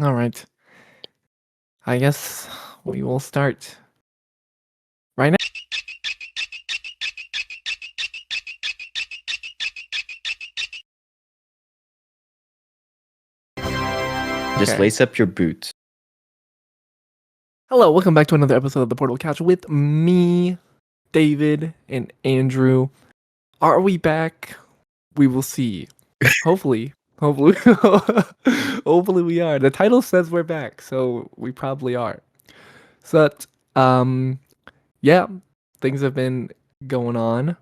All right. I guess we will start right now. Just Okay. lace up your boots. Hello, welcome back to another episode of the Portable Couch with me, David, and Andrew. Are we back? We will see. Hopefully. Hopefully we are. The title says we're back, so we probably are. So, yeah, things have been going on.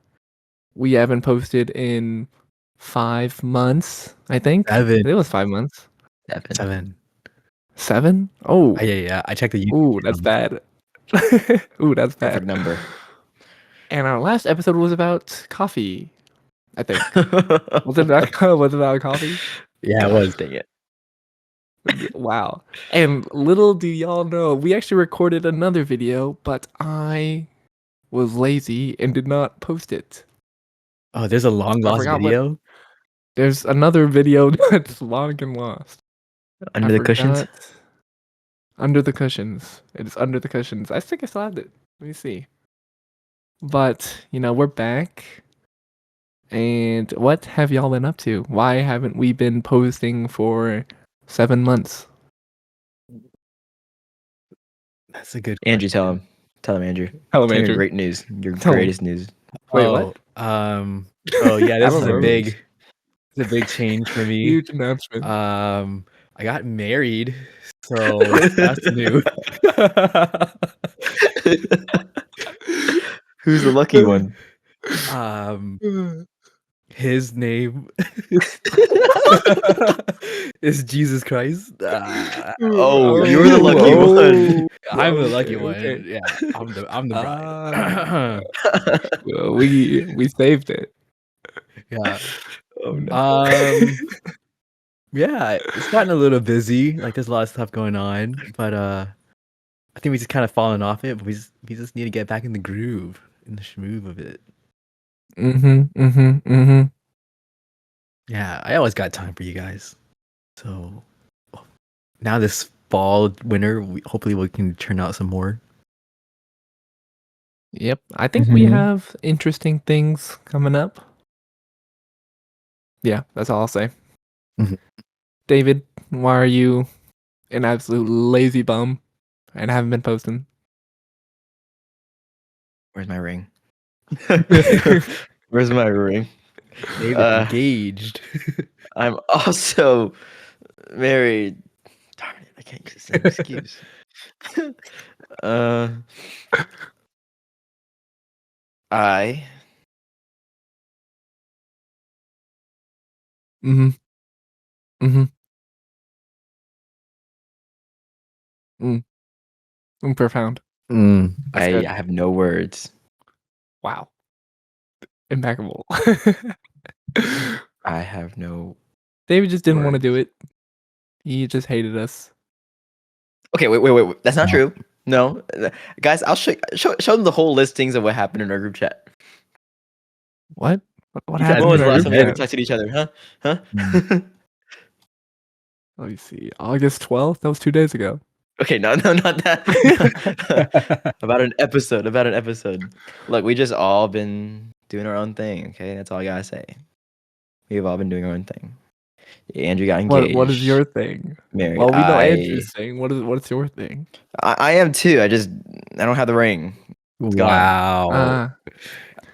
We haven't posted in 5 months, I think. Seven. It was 5 months. 7. 7? Oh. Yeah. I checked the YouTube. Ooh, that's bad. Ooh, that's bad. Perfect number. And our last episode was about coffee, I think. Was it about coffee? Yeah, it Gosh, was. dang it. Wow. And little do y'all know, we actually recorded another video, but I was lazy and did not post it. Oh, there's a long lost forgot video. There's another video that's long and lost. Under the cushions? forgot. Under the cushions. It's under the cushions. I think I still have it. Let me see. But, we're back. And what have y'all been up to? Why haven't we been posting for 7 months? That's a good Andrew, tell question. him. Tell him, Andrew. Tell him, Tell him Andrew. your great news. Your Tell him. greatest news. Wait, Oh, what? Oh yeah, I this don't is a remember. big change for me. Huge announcement. I got married, so that's new. Who's the lucky one? His name is Jesus Christ. Oh, you're the lucky one. I'm the lucky one. Okay. Yeah, I'm the bride. Well, we saved it. Yeah. Oh no. Yeah, it's gotten a little busy. Like there's a lot of stuff going on, but I think we just kind of fallen off it. But we just need to get back in the groove, in the schmoove of it. Yeah, I always got time for you guys. So now this fall, winter, hopefully we can turn out some more. Yep. I think we have interesting things coming up. Yeah, that's all I'll say. Mhm. David, why are you an absolute lazy bum and haven't been posting? Where's my ring? Where's my ring? David engaged. I'm also married. Darn it, I can't use the same excuse. I Profound. I have no words. Wow. Impeccable. I have no. David just didn't want to words. do it. He just hated us. Okay, wait. That's not true. No, guys, I'll show them the whole listings of what happened in our group chat. What? What When happened? was in the our last group time we ever chat? texted each other? Huh? Let me see. August 12th? That was 2 days ago. Okay, no, not that. About an episode. Look, we just all been doing our own thing. Okay, that's all I gotta say. We've all been doing our own thing. Andrew got engaged. What is your thing? Married. Well, we know Andrew's thing. What's your thing? I am too. I don't have the ring. It's gone. Wow.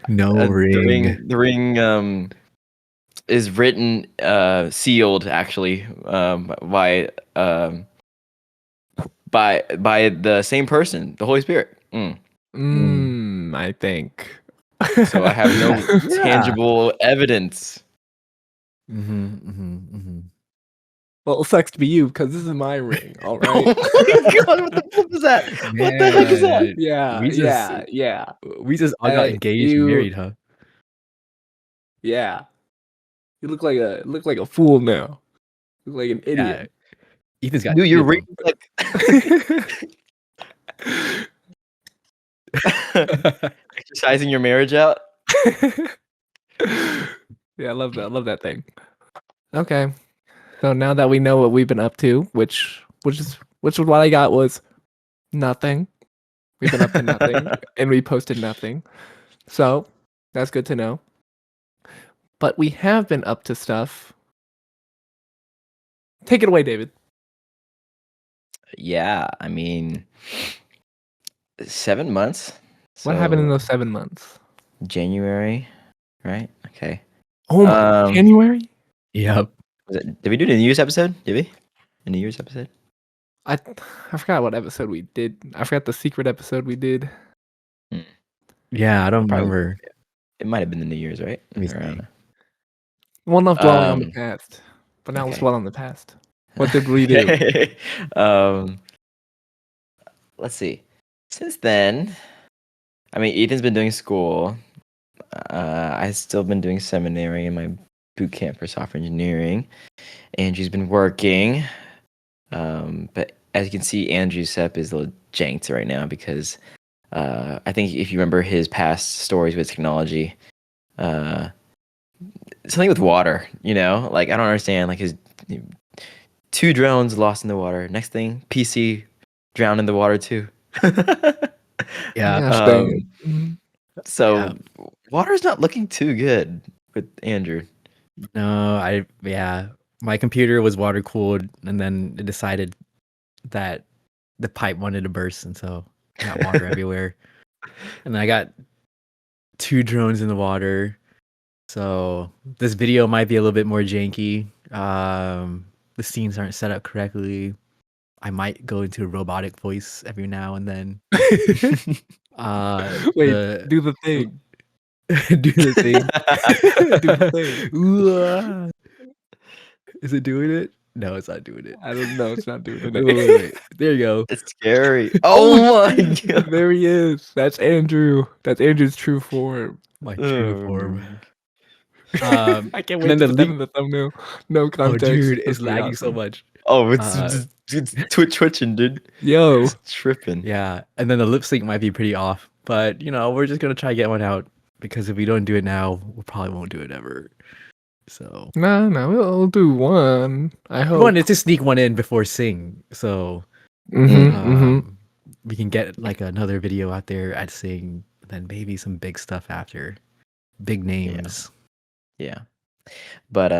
No ring. The ring is written sealed actually by the same person, the Holy Spirit. I think. So I have no tangible evidence. Well, it sucks to be you because this is my ring. All right. Oh my god! What the fuck is that? What the heck is that? Yeah. We just all got engaged and married, huh? Yeah. You look like a fool now. You look like an idiot. Yeah. Ethan's got. Dude, your ring is like exercising your marriage out. Yeah, I love that. I love that thing. Okay. So now that we know what we've been up to, which which is what I got was nothing. We've been up to nothing, and we posted nothing. So that's good to know. But we have been up to stuff. Take it away, David. Yeah, I mean, 7 months. What happened in So those 7 months? January, right? Okay. Oh my, January? Yep. Did we do the New Year's episode? Did we? The New Year's episode? I forgot what episode we did. I forgot the secret episode we did. Yeah, I don't Probably. remember. It might have been the New Year's, right? Let me Or, see. Well, enough dwelling on the Um, past. But now let's okay. dwell on the past. What did we do? Let's see. Since then, I mean, Ethan's been doing school. I've still been doing seminary and my boot camp for software engineering. Angie's been working. But as you can see, Andrew's setup is a little janked right now because I think if you remember his past stories with technology, something with water, like I don't understand, like his 2 drones lost in the water. Next thing, PC drowned in the water too. Yeah. Gosh dang it. Mhm. So water's not looking too good with Andrew. No, my computer was water cooled, and then it decided that the pipe wanted to burst, and so I got water everywhere. And I got 2 drones in the water. So this video might be a little bit more janky. The scenes aren't set up correctly. I might go into a robotic voice every now and then. Wait, do the thing. do the thing. Do the thing. Ooh, ah. Is it doing it? No, it's not doing it. I don't know. It's not doing it. Wait. There you go. It's scary. Oh my god. There he is. That's Andrew. That's Andrew's true form. My true form. I can't wait then to the put that leak- in the thumbnail. No Oh, context. dude, That's it's pretty lagging so awesome. much. Oh, it's twitching, dude. Yo. It's tripping. Yeah, and then the lip sync might be pretty off, but we're just gonna try to get one out because if we don't do it now, we probably won't do it ever. So No, we'll do one. I hope. one is to sneak one in before Sing, so we can get like another video out there at Sing, then maybe some big stuff after, big names. Yeah. But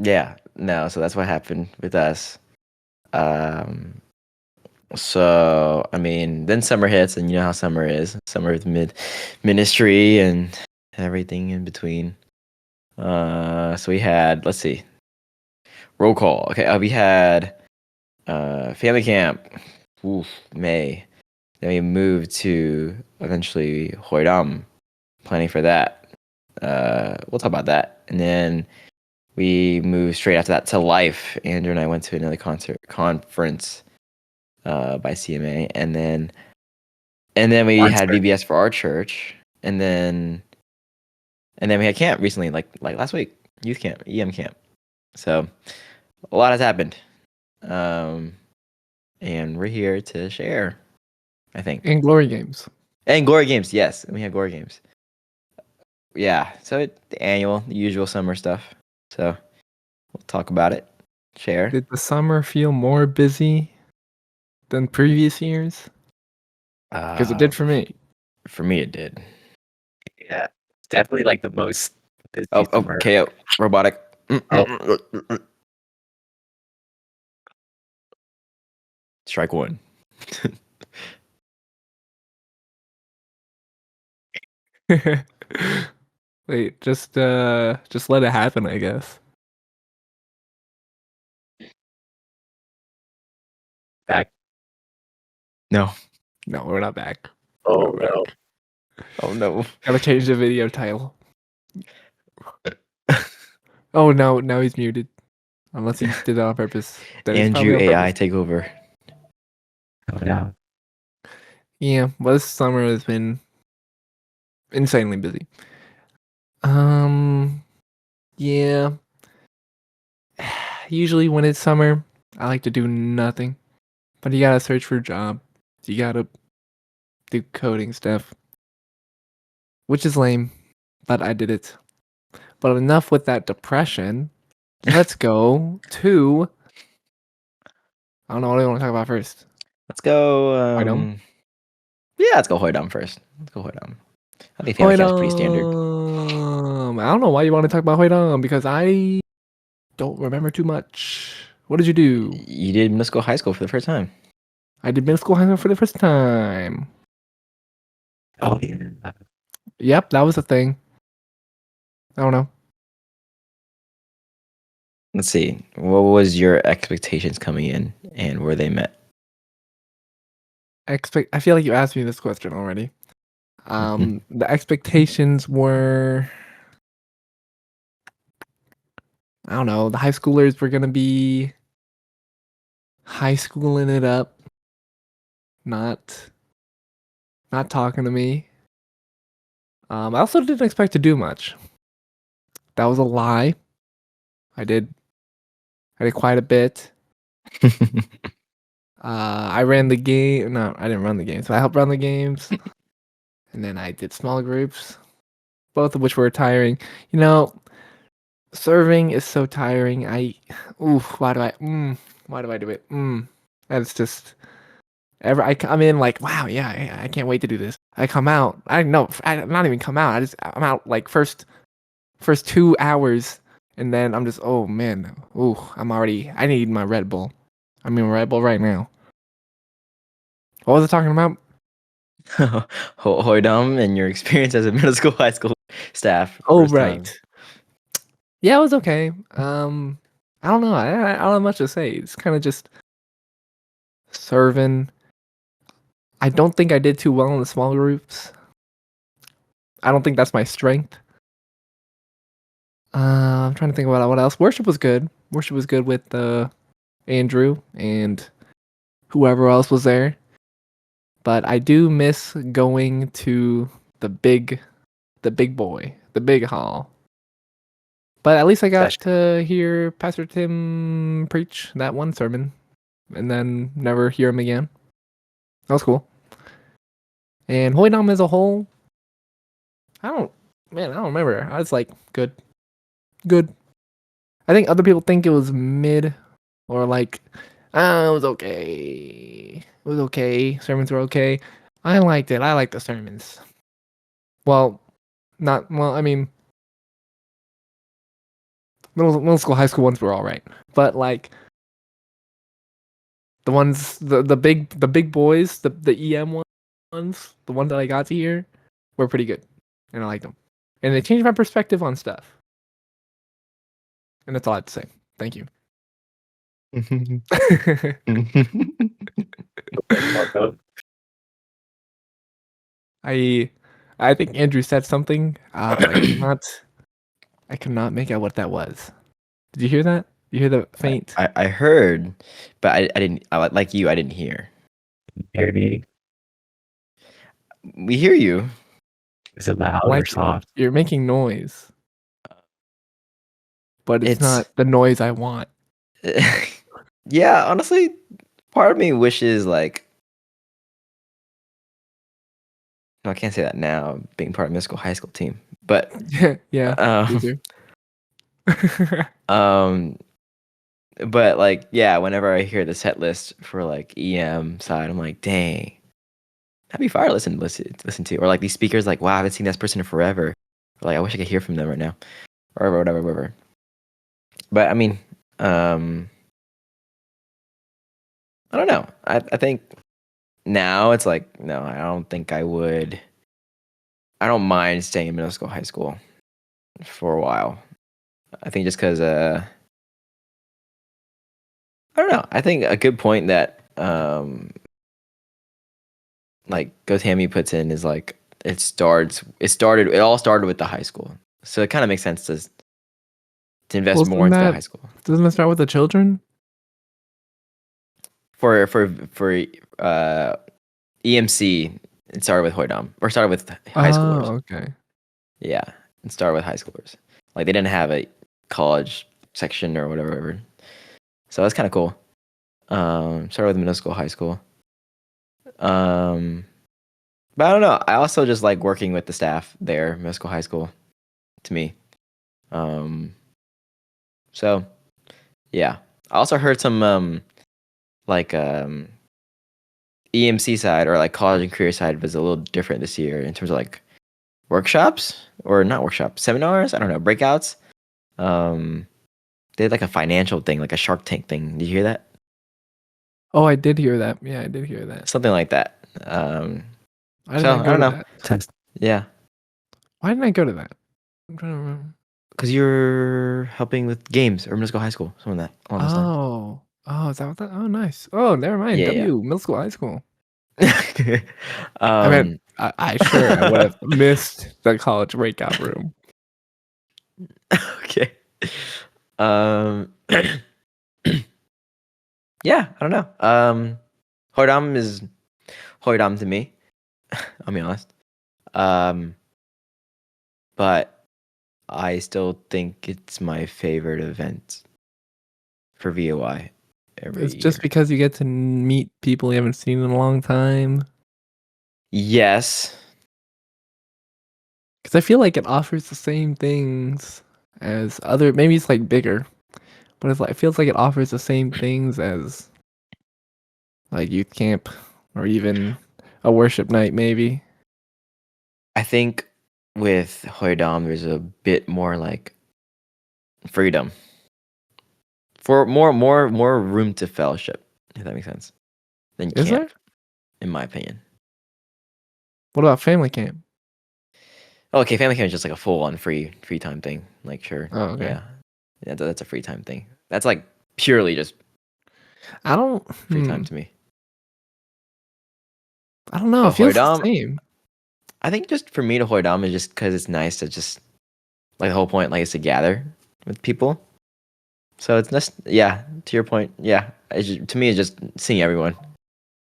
yeah, no, so that's what happened with us. So I mean, then summer hits, and you know how summer is. Summer with ministry and everything in between. So we had, let's see, roll call. Okay, we had family camp. Oof, May. Then we moved to eventually Hoiram, planning for that. We'll talk about that. And then we moved straight after that to Life. Andrew and I went to another conference by CMA, and then we had VBS for our church, and then we had camp recently, like last week, youth camp, EM camp. So a lot has happened, and we're here to share, I think. And Glory Games. And Glory Games, yes, we have Glory Games. Yeah, so the usual summer stuff. So we'll talk about it, share. Did the summer feel more busy than previous years? Because it did for me. For me, it did. Yeah, definitely like the most. Oh, KO, robotic. Strike one. Wait, just let it happen, I guess. Back. No. No, we're not back. Oh We're no. back. Oh no. Gotta change the video title. Oh no, now he's muted. Unless he did that on purpose. Then it's Andrew probably on AI purpose. take over. Oh no. Yeah, well, this summer has been insanely busy. Yeah. Usually when it's summer, I like to do nothing. But you gotta search for a job. You gotta do coding stuff. Which is lame, but I did it. But enough with that depression. Let's go to I don't know what do you want to talk about first. Let's go. Hoydom? Yeah, let's go Hoydom first. Let's go Hoydom. I think family cat's pretty standard. Hoydom. I don't know why you want to talk about Hoydom because I don't remember too much. What did you do? You did middle school, high school for the first time. I did middle school high school for the first time. Oh yeah. Yep, that was a thing. I don't know. Let's see. What was your expectations coming in, and were they met? I feel like you asked me this question already. The expectations were, I don't know, the high schoolers were gonna be high schooling it up, not talking to me. I also didn't expect to do much. That was a lie. I did quite a bit. I ran the game. No, I didn't run the games. So I helped run the games, and then I did small groups, both of which were tiring. You know, serving is so tiring. Why do I do it? That's just I come in like, wow, yeah, I can't wait to do this. I come out. I know, I not even come out. I'm out like first 2 hours, and then I'm just, oh man, I need my Red Bull. I mean, Red Bull right now. What was I talking about? Hoydom and your experience as a middle school, high school staff. Oh, First time. right. Yeah, it was okay. I don't know. I don't have much to say. It's kind of just serving. I don't think I did too well in the small groups. I don't think that's my strength. I'm trying to think about what else. Worship was good. Worship was good with Andrew and whoever else was there. But I do miss going to the big boy, the big hall. But at least I got to hear Pastor Tim preach that one sermon and then never hear him again. That was cool. And Hoydom as a whole, I don't remember. I was like, good. I think other people think it was mid or like, it was okay. It was okay. Sermons were okay. I liked it. I liked the sermons. Well, I mean, middle school, high school ones were all right, but like the ones, the big boys, the EM ones, the ones that I got to hear, were pretty good, and I liked them, and they changed my perspective on stuff, and that's all I have to say. Thank you. I think Andrew said something, but I could not make out what that was. Did you hear that? You hear the faint? I heard, but I didn't. Like you, I didn't hear. Hear me? We hear you. Is it loud Like or soft? you're making noise, but it's not the noise I want. Yeah, honestly, part of me wishes like. No, I can't say that now, being part of middle school, high school team. But yeah, me too. but like, yeah, whenever I hear the set list for like EM side, I'm like, dang, that'd be fire to listen to. Or like these speakers, like, wow, I haven't seen this person in forever. Or, like, I wish I could hear from them right now. Or whatever. But I mean, I don't know. I think now it's like, no, I don't think I would. I don't mind staying in middle school, high school for a while. I think just because, I don't know. I think a good point that, like Gotami puts in is like, it all started with the high school. So it kind of makes sense to invest more into the high school. Doesn't it start with the children? For EMC, it started with Hoydom, or started with high schoolers. Oh, okay. Yeah, it started with high schoolers. Like they didn't have a college section or whatever. So that's kind of cool. Started with middle school, high school. But I don't know. I also just like working with the staff there, middle school, high school. To me, so yeah. I also heard some like EMC side or like college and career side was a little different this year in terms of like workshops or not workshops, seminars. I don't know, breakouts. Um, they had like a financial thing, like a Shark Tank thing. Did you hear that? Oh, I did hear that. Yeah, I did hear that. Something like that. Why didn't So I I go don't to know. that? Test. Yeah, Why didn't I go to that? I'm trying to remember. because you're helping with games or middle school, high school, something like that along those lines. Oh, is that what that? Oh, nice. Oh, never mind. Yeah, Middle school, high school. yeah. I meant, um, I would have missed the college breakout room. okay. Um, yeah, I don't know. Hoidam is Hoidam to me. I'll be honest. But I still think it's my favorite event for VOI every It's just year. because you get to meet people you haven't seen in a long time. Yes. Because I feel like it offers the same things as other. Maybe it's like bigger, but it's like it feels like it offers the same things as like youth camp or even a worship night. Maybe I think with Hoidam, there's a bit more like freedom for more room to fellowship, if that makes sense, than is there? camp, in my opinion. What about family camp? Oh, okay, family camp is just like a full on free time thing. Like sure, Oh, okay. yeah, that's a free time thing. That's like purely just I don't. free time to me. I don't know. But It feels the Hoidam, same. I think just for me to Hoidam is just because it's nice to just like the whole point like is to gather with people. So it's just yeah. To your point, yeah. To me, it's just seeing everyone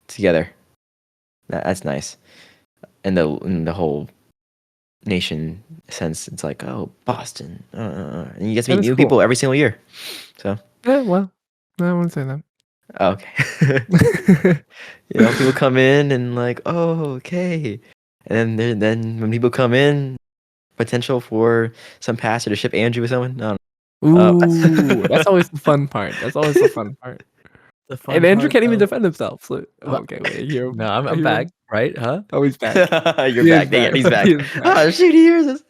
together. That's nice. And the whole nation sense, it's like oh Boston, and you get to That meet is new cool. people every single year. So Yeah, well, I wouldn't say that. okay. People come in and like oh okay, and then when people come in, potential for some pastor to ship Andrew with someone. No, Ooh, that's always the fun part. That's always the fun part. The And fun Andrew part, can't even though. defend himself. So, What? okay, wait, I hear him. No, I'm I I'm hear back, him. right? Huh? Oh, he's back. You're He is back. back. He's back. He is back. Oh shoot, he hears us.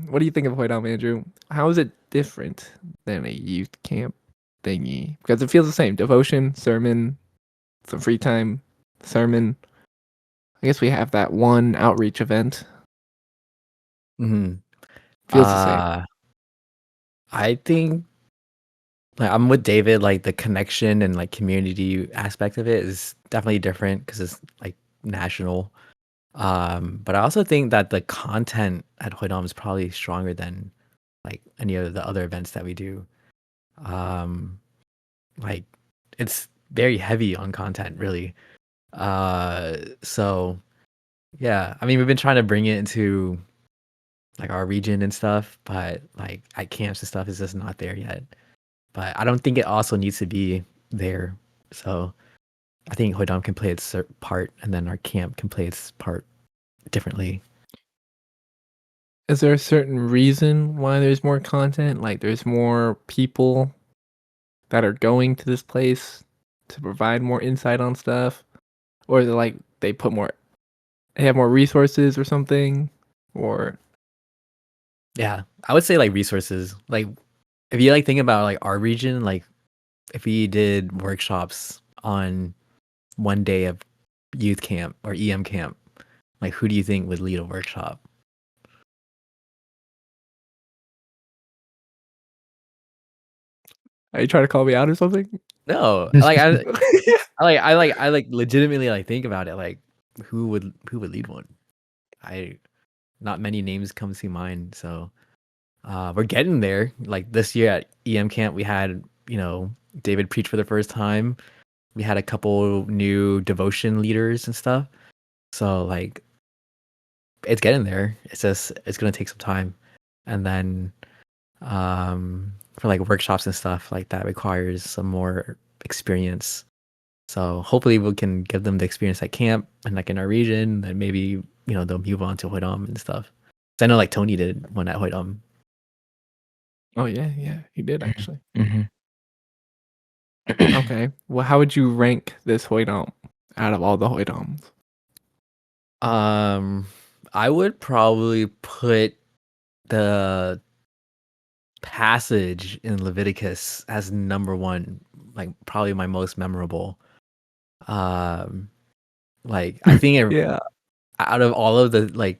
What do you think of Hoidam, Andrew? How is it different than a youth camp thingy? Because it feels the same. Devotion, sermon, some free time, sermon. I guess we have that one outreach event. Mm-hmm. Feels the same. I think like I'm with David. Like the connection and like community aspect of it is definitely different because it's like national. But I also think that the content at Hoidom is probably stronger than like any of the other events that we do. Um, like it's very heavy on content, really. So yeah, I mean, we've been trying to bring it into like our region and stuff, but like at camps and stuff is just not there yet. But I don't think it also needs to be there. So I think Hoidam can play its part, and then our camp can play its part differently. Is there a certain reason why there's more content? Like there's more people that are going to this place to provide more insight on stuff? Or is it like they have more resources or something? Or Yeah, I would say like resources. Like if you like think about like our region, like if we did workshops on one day of youth camp or EM camp, like who do you think would lead a workshop? are you trying to call me out or something? No, like I like legitimately like think about it. Like who would lead one? I not many names come to mind. So we're getting there. Like this year at EM camp, we had David preach for the first time. We had a couple new devotion leaders and stuff. So like it's getting there. It's gonna take some time, and then for like workshops and stuff like that requires some more experience. So hopefully we can give them the experience at camp and like in our region, and maybe they'll move on to Hoidam and stuff. 'Cause I know like Tony did one at Hoidam. Oh yeah, he did actually. Mm-hmm. Okay. Well, how would you rank this Hoidom out of all the Hoidoms? I would probably put the passage in Leviticus as number one, like probably my most memorable. Um, like I think Yeah. out of all of the like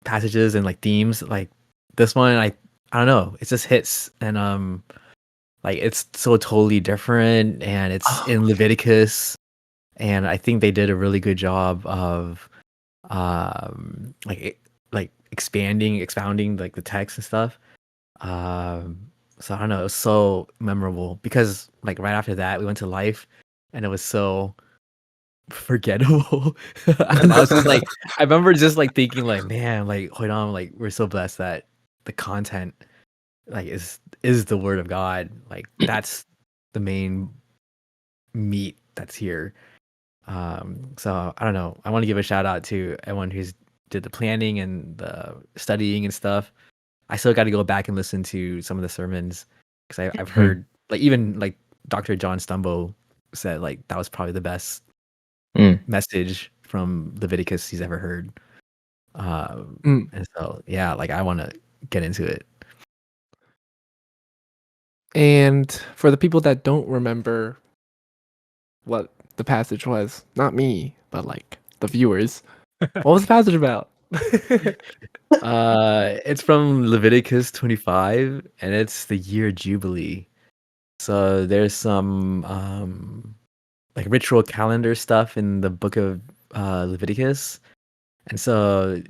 passages and like themes, like this one, I don't know, it just hits, and like it's so totally different, and it's Oh, in Leviticus, and I think they did a really good job of like like expounding like the text and stuff. So I don't know, it was so memorable because like right after that we went to life, and it was so forgettable. And I was just like, I remember just like thinking like, man, like hold on, like we're so blessed that the content like is the word of God. Like that's the main meat that's here. So I don't know. I want to give a shout out to everyone who's did the planning and the studying and stuff. I still got to go back and listen to some of the sermons because I've heard like even like Dr. John Stumbo said like that was probably the best Mm. message from Leviticus he's ever heard. Mm. And so yeah, like I want to get into it. And for the people that don't remember what the passage was, not me, but like the viewers, what was the passage about? It's from Leviticus 25, and it's the year Jubilee. So there's some like ritual calendar stuff in the book of Leviticus. And so,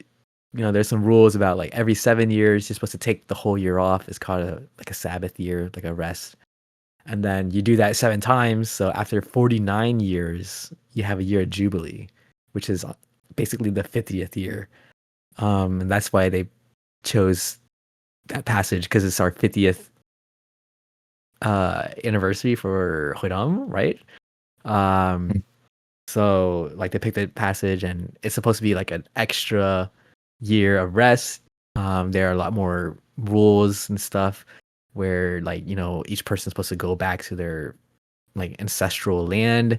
there's some rules about like every 7 years you're supposed to take the whole year off. It's called like a Sabbath year, like a rest. And then you do that 7 times. So after 49 years, you have a year of Jubilee, which is basically the 50th year. And that's why they chose that passage because it's our 50th anniversary for Hodam, right? Um, so like they picked the passage, and it's supposed to be like an extra year of rest. There are a lot more rules and stuff where like each person's supposed to go back to their like ancestral land.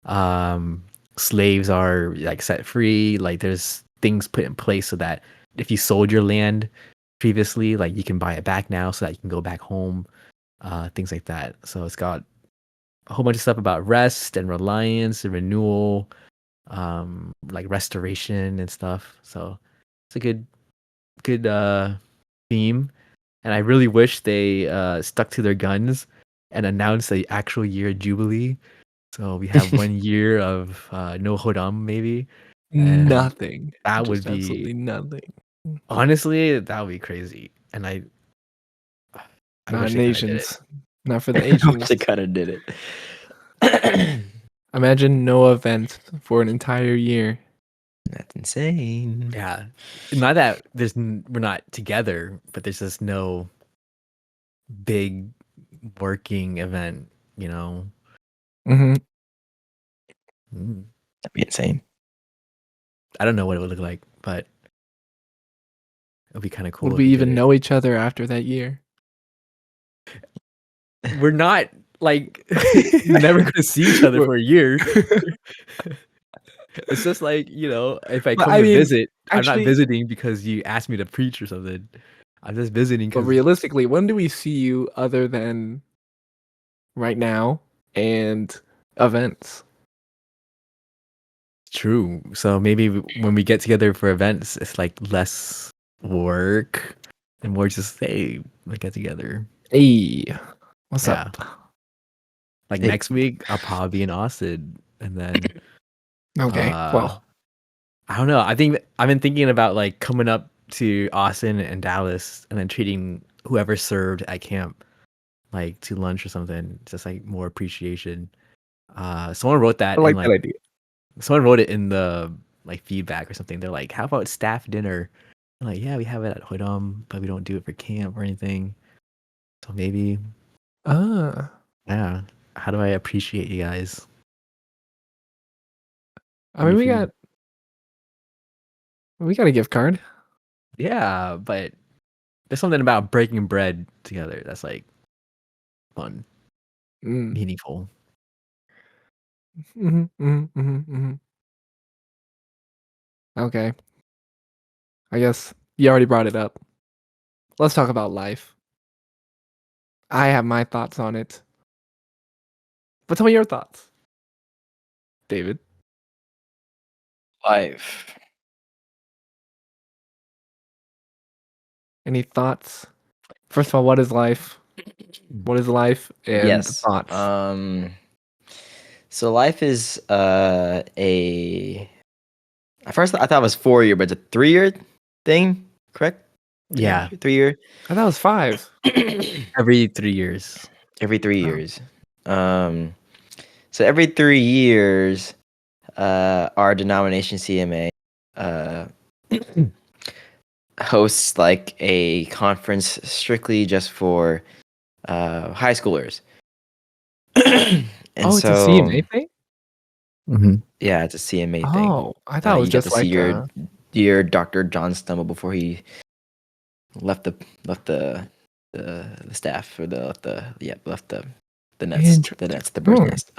Um, Slaves are like set free. Like there's things put in place so that if you sold your land previously, like you can buy it back now so that you can go back home. Things like that. So it's got a whole bunch of stuff about rest and reliance and renewal, like restoration and stuff. So it's a good theme. And I really wish they stuck to their guns and announced the actual year jubilee. So we have 1 year of no hodam maybe, and Nothing. that would Just be absolutely nothing. honestly that would be crazy. And I Not wish they kind of did it. nations. Not for the I wish Asians. they kind of did it. Imagine no event for an entire year. That's insane. Yeah, not that we're not together, but there's just no big working event, you know. Hmm. Mm. That'd be insane. I don't know what it would look like, but it'd be kind of cool Would if we we did even it. know each other after that year? We're not like never gonna see each other for a year. It's just like if I But come I to mean, visit, I'm not actually, visiting because you asked me to preach or something. I'm just visiting but because realistically, when do we see you other than right now and events? it's true. So maybe when we get together for events, it's like less work and more just hey, we get together. Hey, what's Yeah. up? Like Hey. next week, I'll probably be in Austin, and then Okay, uh, well, I don't know. I think I've been thinking about like coming up to Austin and Dallas, and then treating whoever served at camp like to lunch or something. Just like more appreciation. Someone wrote I that in like that like idea. someone wrote it in the like feedback or something. They're like, "How about staff dinner?" I'm like, "Yeah, we have it at Hodom, but we don't do it for camp or anything." So maybe, Ah, yeah. How do I appreciate you guys? I Free mean, food. we got a gift card. Yeah, but there's something about breaking bread together that's like fun, Mm. meaningful. Mhm, mhm, mhm, mhm. Okay. I guess you already brought it up. Let's talk about life. I have my thoughts on it. But tell me your thoughts, David. Life. Any thoughts? First of all, what is life? What is life? And Yes. thoughts. So life is a. At first, I thought it was 4 year, but it's a 3 year thing. Correct? Yeah, 3 year. I thought it was 5. every 3 years. Every three Oh. years. Um, so every 3 years, our denomination CMA uh, hosts like a conference strictly just for high schoolers. And Oh, it's a so, CMA thing? Mhm. yeah, it's a CMA thing. Oh, I thought it was You get to just see like your Dr. John Stumble before he left the staff or the nets, the bird's Hmm. nest.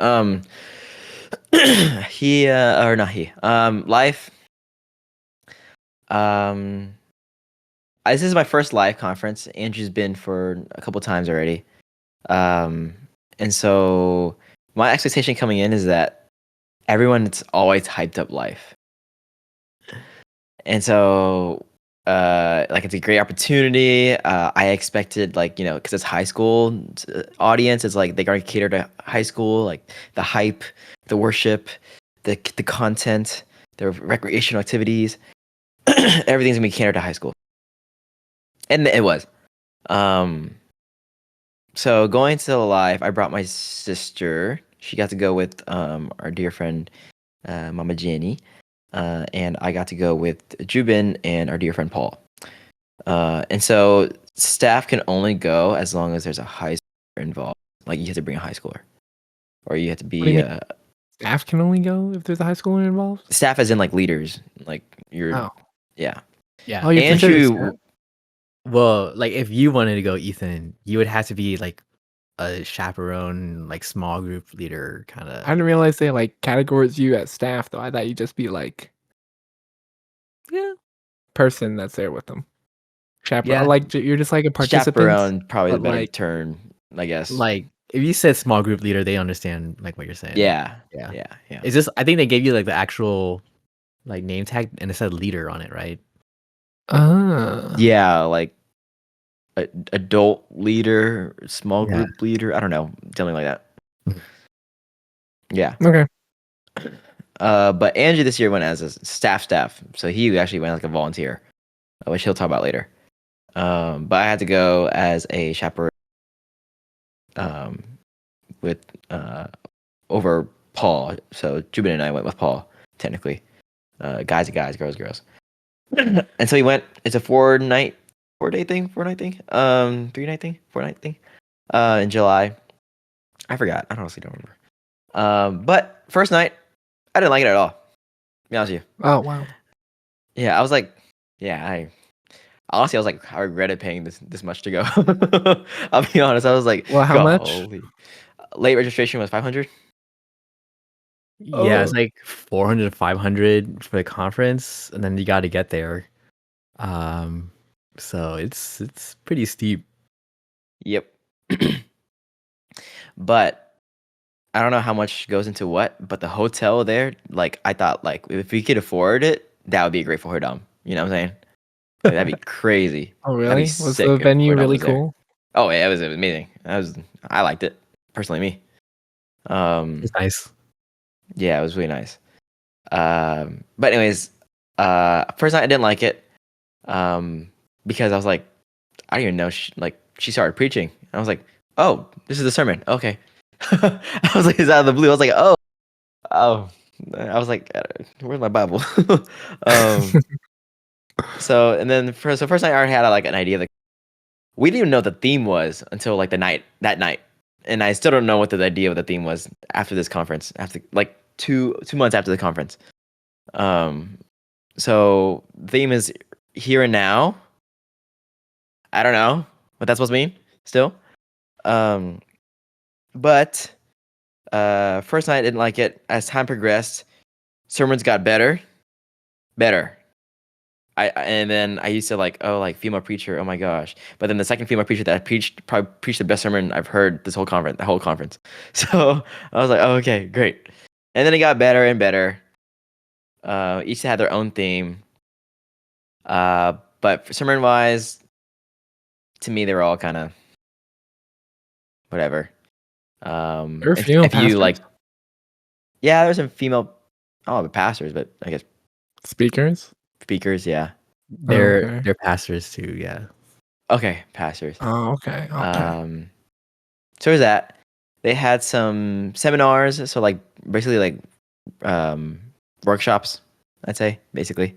He or not he. Life. Um, this is my first live conference. Andrew's been for a couple times already. Um, and so my expectation coming in is that everyone's always hyped up life. And so like it's a great opportunity. I expected like, because it's high school audience, it's like they're going to cater to high school, like the hype, the worship, the content, the recreational activities. Everything's going to be catered to high school. And it was. Um so going to the live, I brought my sister. She got to go with our dear friend Mama Jenny. And I got to go with Jubin and our dear friend Paul. And so staff can only go as long as there's a high schooler involved. Like you have to bring a high schooler, or you have to What do you be mean? Staff can only go if there's a high schooler involved? staff, as in like leaders. Like you're, Oh. yeah. Yeah. Oh, you consider staff? Andrew, Well, like if you wanted to go, Ethan, you would have to be like a chaperone, like small group leader, kind I of. didn't realize they like categorize you as staff though. I thought you'd just be like, yeah, person that's there with them. yeah, Like you're just like a participant, chaperone probably the but better like term, I guess. Like if you said small group leader, they understand like what you're saying. Yeah, Yeah. yeah. It's just I think they gave you like the actual like name tag and it said leader on it, right? Yeah, like adult leader, small Yeah. group leader. I don't know, something like that. Mhm. Yeah. Okay. But Andrew this year went as a staff, so he actually went like a volunteer, which he'll talk about later. But I had to go as a chaperone um, with over Paul. So Jubin and I went with Paul, technically. Guys are guys, girls, girls. And so he went. It's a 4 night, 4 day thing, 4 night thing, 3 night thing, 4 night thing. In July, I forgot. I honestly don't remember. But first night, I didn't like it at all. To be honest with you. Oh wow. Yeah, I was like, yeah, honestly, I was like, I regretted paying this much to go. I'll be honest. I was like, Well, how much? golly. Late registration was 500. Yeah, it's Oh. like 400 to 500 for the conference, and then you got to get there. Um, so it's pretty steep. Yep. But I don't know how much goes into what, but the hotel there, like I thought, like if we could afford it, that would be great for Hodam. You know what I'm saying? Like, that'd be crazy. Oh That'd be really? Was the sick if venue Hodam really was there. cool? Oh yeah, it was amazing. I liked it personally. Me. It's nice. Yeah, it was really nice. But anyways, first night I didn't like it, because I was like, I didn't even know she started preaching. I was like, oh, this is the sermon. Okay. I was like, it's out of the blue. I was like, oh. I was like, where's my Bible? um, and then first night I already had like an idea. Like, we didn't even know what the theme was until like that night, and I still don't know what the idea of the theme was after this conference. After like 2 months after the conference. So the theme is here and now. I don't know what that's supposed to mean still. But First night I didn't like it. As time progressed, sermons got better. And then I used to like, oh, like female preacher, oh my gosh. But then the second female preacher that I preached probably preached the best sermon I've heard this whole conference, the whole conference. So I was like, oh, okay, great. And then it got better and better. Each had their own theme. But sermon wise, to me, they were all kind of whatever. There are If female if you like, pastors? yeah, there's some female, oh, pastors, but I guess Speakers? speakers, yeah. Oh, okay. They're pastors too. Yeah. Okay, pastors. Oh, okay. Okay. So there's that. They had some seminars, so like basically like um, workshops, I'd say, basically.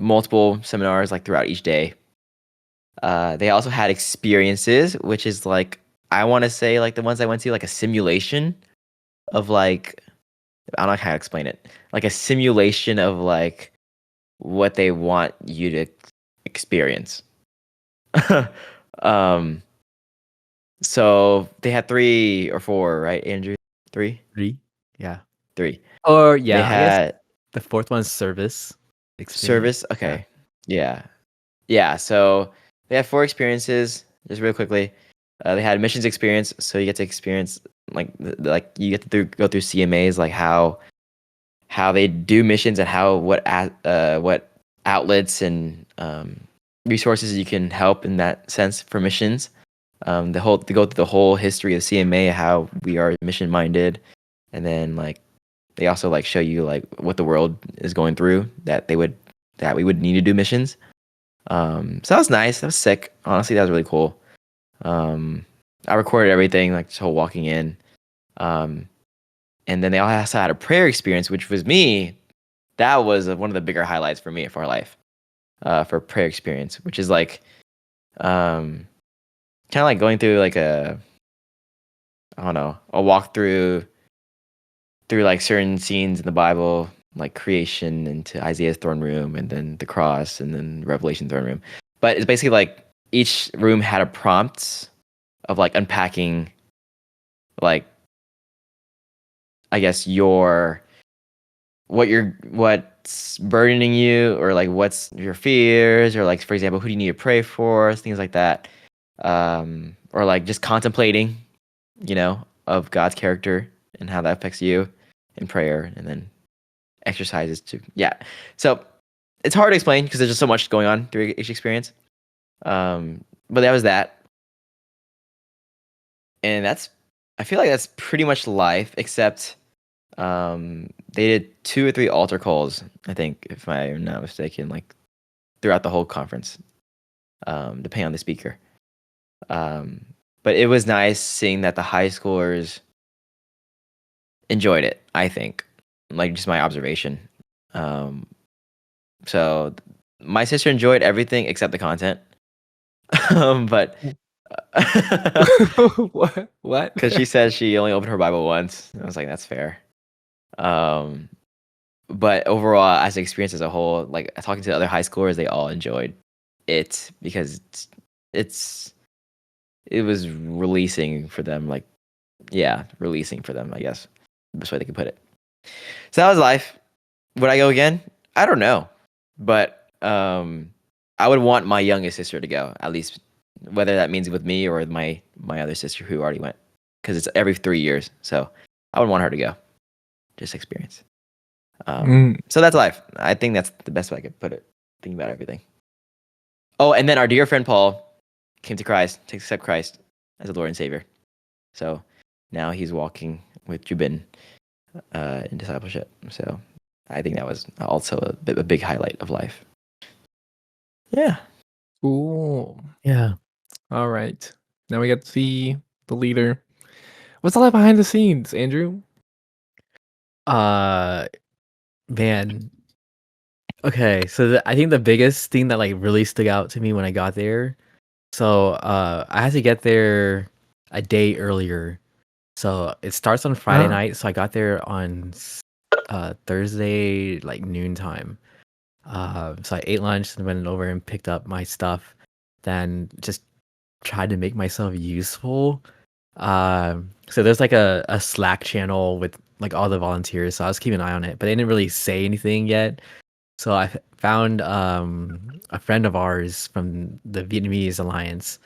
Multiple seminars like throughout each day. They also had experiences, which is like I want to say like the ones I went to, like a simulation of like I don't know how to explain it, like a simulation of like what they want you to experience. um, so they had 3 or 4, right, Andrew? 3, 3. Yeah. 3. Or They yeah, I guess had the fourth one's service experience. service. Yeah. Okay, yeah, yeah. So they had 4 experiences. Just real quickly, they had missions experience. So you get to experience like like you get to go through CMAs, like how they do missions and how what outlets and resources you can help in that sense for missions. The whole to go through the whole history of CMA, how we are mission minded, and then like they also like show you like what the world is going through that we would need to do missions. So that was nice. That was sick. Honestly, that was really cool. I recorded everything, like just whole walking in. Um, and then they also had a prayer experience, which was me. That was one of the bigger highlights for me for our life, for prayer experience, which is like, kind of like going through like I don't know, a walkthrough through like certain scenes in the Bible, like creation into Isaiah's throne room, and then the cross, and then Revelation throne room. But it's basically like each room had a prompt of like unpacking, like I guess what's burdening you, or like what's your fears, or like for example, who do you need to pray for, things like that, or like just contemplating, of God's character and how that affects you in prayer, and then exercises to yeah. So it's hard to explain because there's just so much going on through each experience. But that was that, and I feel like that's pretty much life, except they did 2 or 3 altar calls, I think, if I'm not mistaken, like throughout the whole conference, depending on the speaker. But it was nice seeing that the high schoolers enjoyed it, I think, like just my observation. So my sister enjoyed everything except the content. But What? What? because she says she only opened her Bible once, I was like, that's fair. Um, but overall, as an experience as a whole, like talking to the other high schoolers, they all enjoyed it because it's it was releasing for them. Like, yeah, releasing for them, I guess, best way they could put it. So that was life. Would I go again? I don't know, but I would want my youngest sister to go, at least, whether that means with me or with my other sister who already went, because it's every 3 years. So I would want her to go, just experience. So that's life. I think that's the best way I could put it. Thinking about everything. Oh, and then our dear friend Paul came to Christ, to accept Christ as a Lord and Savior. So now he's walking with Jubin in discipleship. So I think that was also a big highlight of life. Yeah. Cool. Yeah. All right. Now we got to see the leader. What's all that behind the scenes, Andrew? Man. Okay, so I think the biggest thing that like really stuck out to me when I got there. So I had to get there a day earlier. So it starts on Friday Ah. night. So I got there on Thursday like noontime. So I ate lunch and went over and picked up my stuff. Then just tried to make myself useful. So there's like a Slack channel with like all the volunteers. So I was keeping an eye on it, but they didn't really say anything yet. So I found a friend of ours from the Vietnamese Alliance,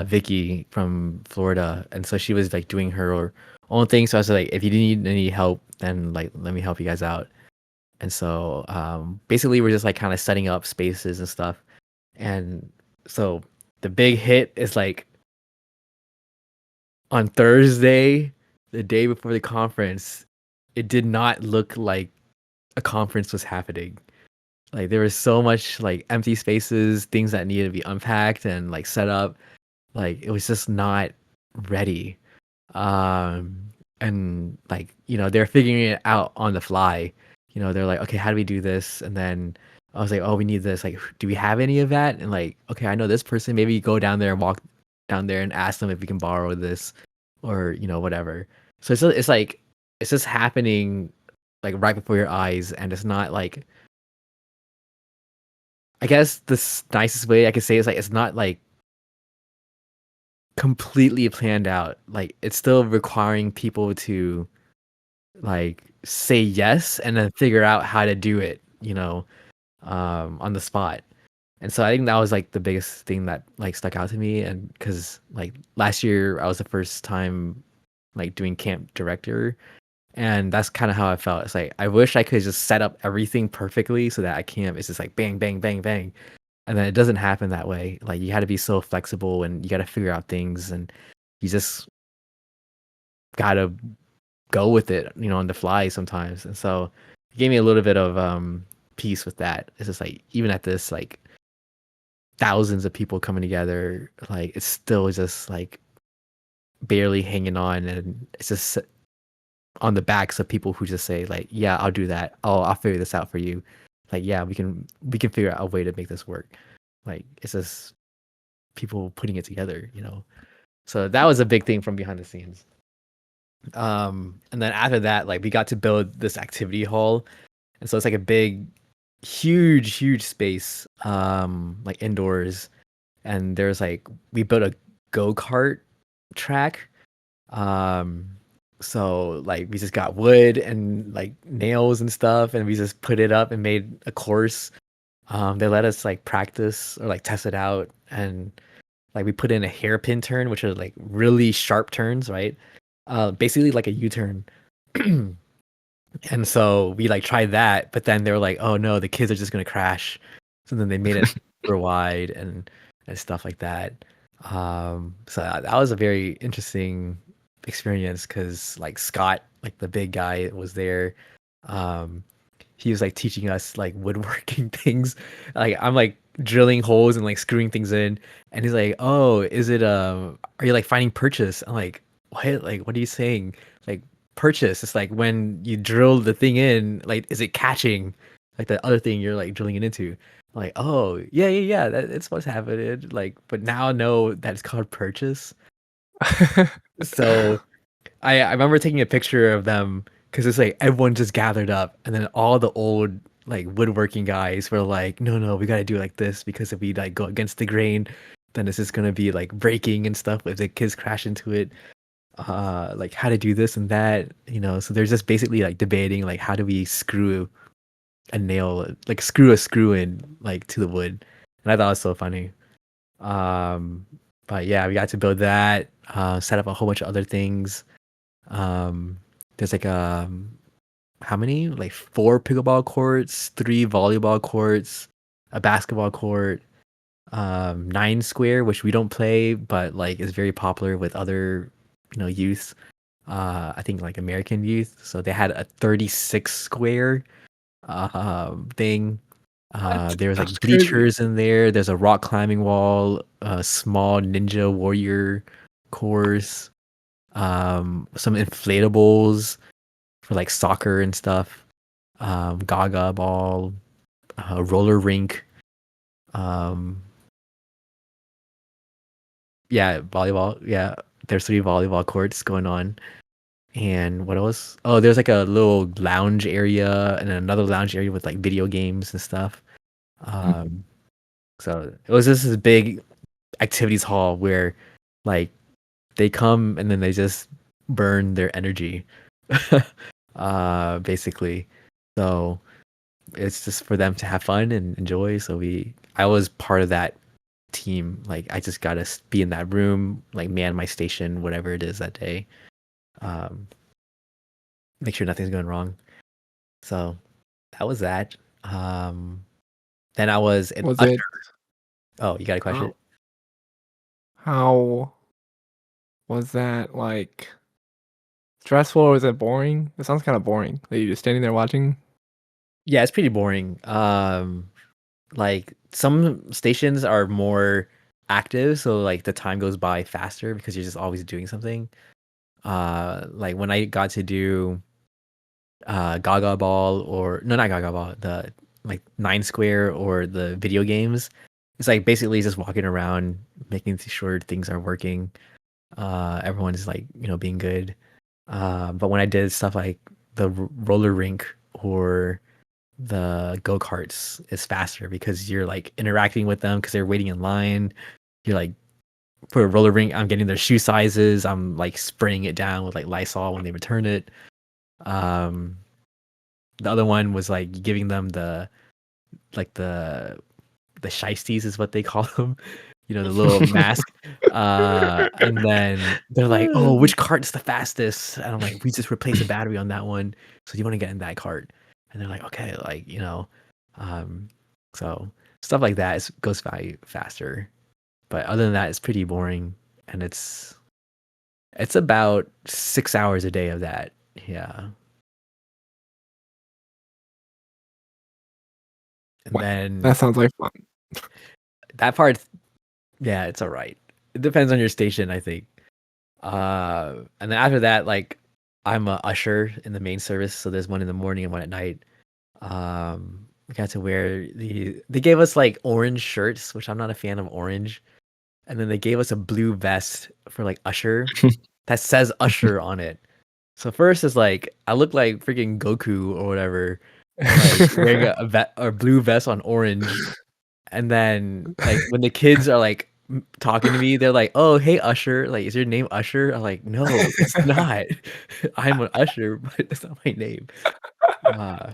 Vicky from Florida, and so she was like doing her own thing. So I was like, if you need any help, then like let me help you guys out. And so basically we're just like kind of setting up spaces and stuff. And so the big hit is like on Thursday, the day before the conference, it did not look like a conference was happening. Like there was so much like empty spaces, things that needed to be unpacked and like set up. Like it was just not ready. And like, they're figuring it out on the fly. They're like, okay, how do we do this? And then I was like, oh, we need this. Like, do we have any of that? And like, okay, I know this person. Maybe go down there and walk down there and ask them if we can borrow this or, whatever. So it's like, it's just happening like right before your eyes. And it's not like, I guess nicest way I could say is like, it's not like completely planned out. Like it's still requiring people to like say yes and then figure out how to do it, on the spot. And so I think that was like the biggest thing that like stuck out to me. And because like last year I was the first time like doing camp director, and that's kind of how I felt. It's like I wish I could just set up everything perfectly so that at camp it's just like bang bang bang bang, and then it doesn't happen that way. Like you had to be so flexible and you got to figure out things, and you just gotta go with it, on the fly sometimes. And so it gave me a little bit of peace with that. It's just like even at this like thousands of people coming together, like it's still just like barely hanging on, and it's just on the backs of people who just say like, yeah, I'll do that. I'll figure this out for you. Like, yeah, we can figure out a way to make this work. Like it's just people putting it together. So that was a big thing from behind the scenes. And then after that, like we got to build this activity hall. And so it's like a big, huge space, like indoors. And there's like we built a go-kart track. Um, so like we just got wood and like nails and stuff, and we just put it up and made a course. They let us like practice or like test it out, and like we put in a hairpin turn, which are like really sharp turns, right? Basically like a U-turn. And so we like tried that, but then they were like, "Oh no, the kids are just gonna crash." So then they made it super wide and stuff like that. So that was a very interesting experience because like Scott, like the big guy, was there. Um, he was like teaching us like woodworking things. Like I'm like drilling holes and like screwing things in, and he's like, "Oh, is it are you like finding purchase?" I'm like, "What? Like, what are you saying? Like purchase? It's like when you drill the thing in, like, is it catching like the other thing you're like drilling it into?" I'm like, "Oh, yeah, it's what's happening." Like, but now I know that it's called purchase. So I remember taking a picture of them because it's like everyone just gathered up, and then all the old like woodworking guys were like, no, we gotta do it like this because if we like go against the grain, then this is gonna be like breaking and stuff if the kids crash into it. Like how to do this and that. So they're just basically like debating like how do we screw a nail, like screw a screw in like to the wood, and I thought it was so funny. But yeah, we got to build that, set up a whole bunch of other things. There's like how many? Like 4 pickleball courts, 3 volleyball courts, a basketball court, 9 square, which we don't play, but like is very popular with other, youth. I think like American youth. So they had a 36 square thing. What? There's like That's crazy. bleachers in there. There's a rock climbing wall, a small ninja warrior course, some inflatables for like soccer and stuff, gaga ball, roller rink, um, yeah, volleyball. Yeah, there's 3 volleyball courts going on. And what else? Oh, there's like a little lounge area and another lounge area with like video games and stuff. Mm. Um, so it was just this big activities hall where like they come and then they just burn their energy, basically. So it's just for them to have fun and enjoy. So I was part of that team. Like I just gotta be in that room, like man my station, whatever it is that day. Um, make sure nothing's going wrong. So that was that. Then I was an Was usher. it Oh, you got a question? how was that like stressful or was it boring? It sounds kind of boring. That you're just standing there watching. Yeah, it's pretty boring. Like some stations are more active, so like the time goes by faster because you're just always doing something. Like when I got to do Gaga Ball, or no, not Gaga Ball, the like Nine Square or the video games, it's like basically just walking around making sure things are working. Everyone's like, being good. But when I did stuff like the roller rink or the go-karts, is faster because you're like interacting with them because they're waiting in line. You're like, for a roller rink, I'm getting their shoe sizes. I'm like spraying it down with like Lysol when they return it. Um, the other one was like giving them like the shiesties is what they call them. The little mask. And then they're like, "Oh, which cart's the fastest?" And I'm like, "We just replaced a battery on that one, so you want to get in that cart?" And they're like, "Okay," like um, so stuff like that goes by faster. But other than that, it's pretty boring, and it's about 6 hours a day of that. Yeah, and Wow, then that sounds like fun. that part, yeah, it's all right. It depends on your station, I think. And then after that, like I'm a usher in the main service, so there's one in the morning and one at night. We got to wear they gave us like orange shirts, which I'm not a fan of orange, and then they gave us a blue vest for like usher that says usher on it. So first is like I look like freaking Goku or whatever, like wearing a blue vest on orange. And then like when the kids are like talking to me, they're like, "Oh, hey Usher, like is your name Usher?" I'm like, "No, it's not. I'm an Usher, but it's not my name." Uh,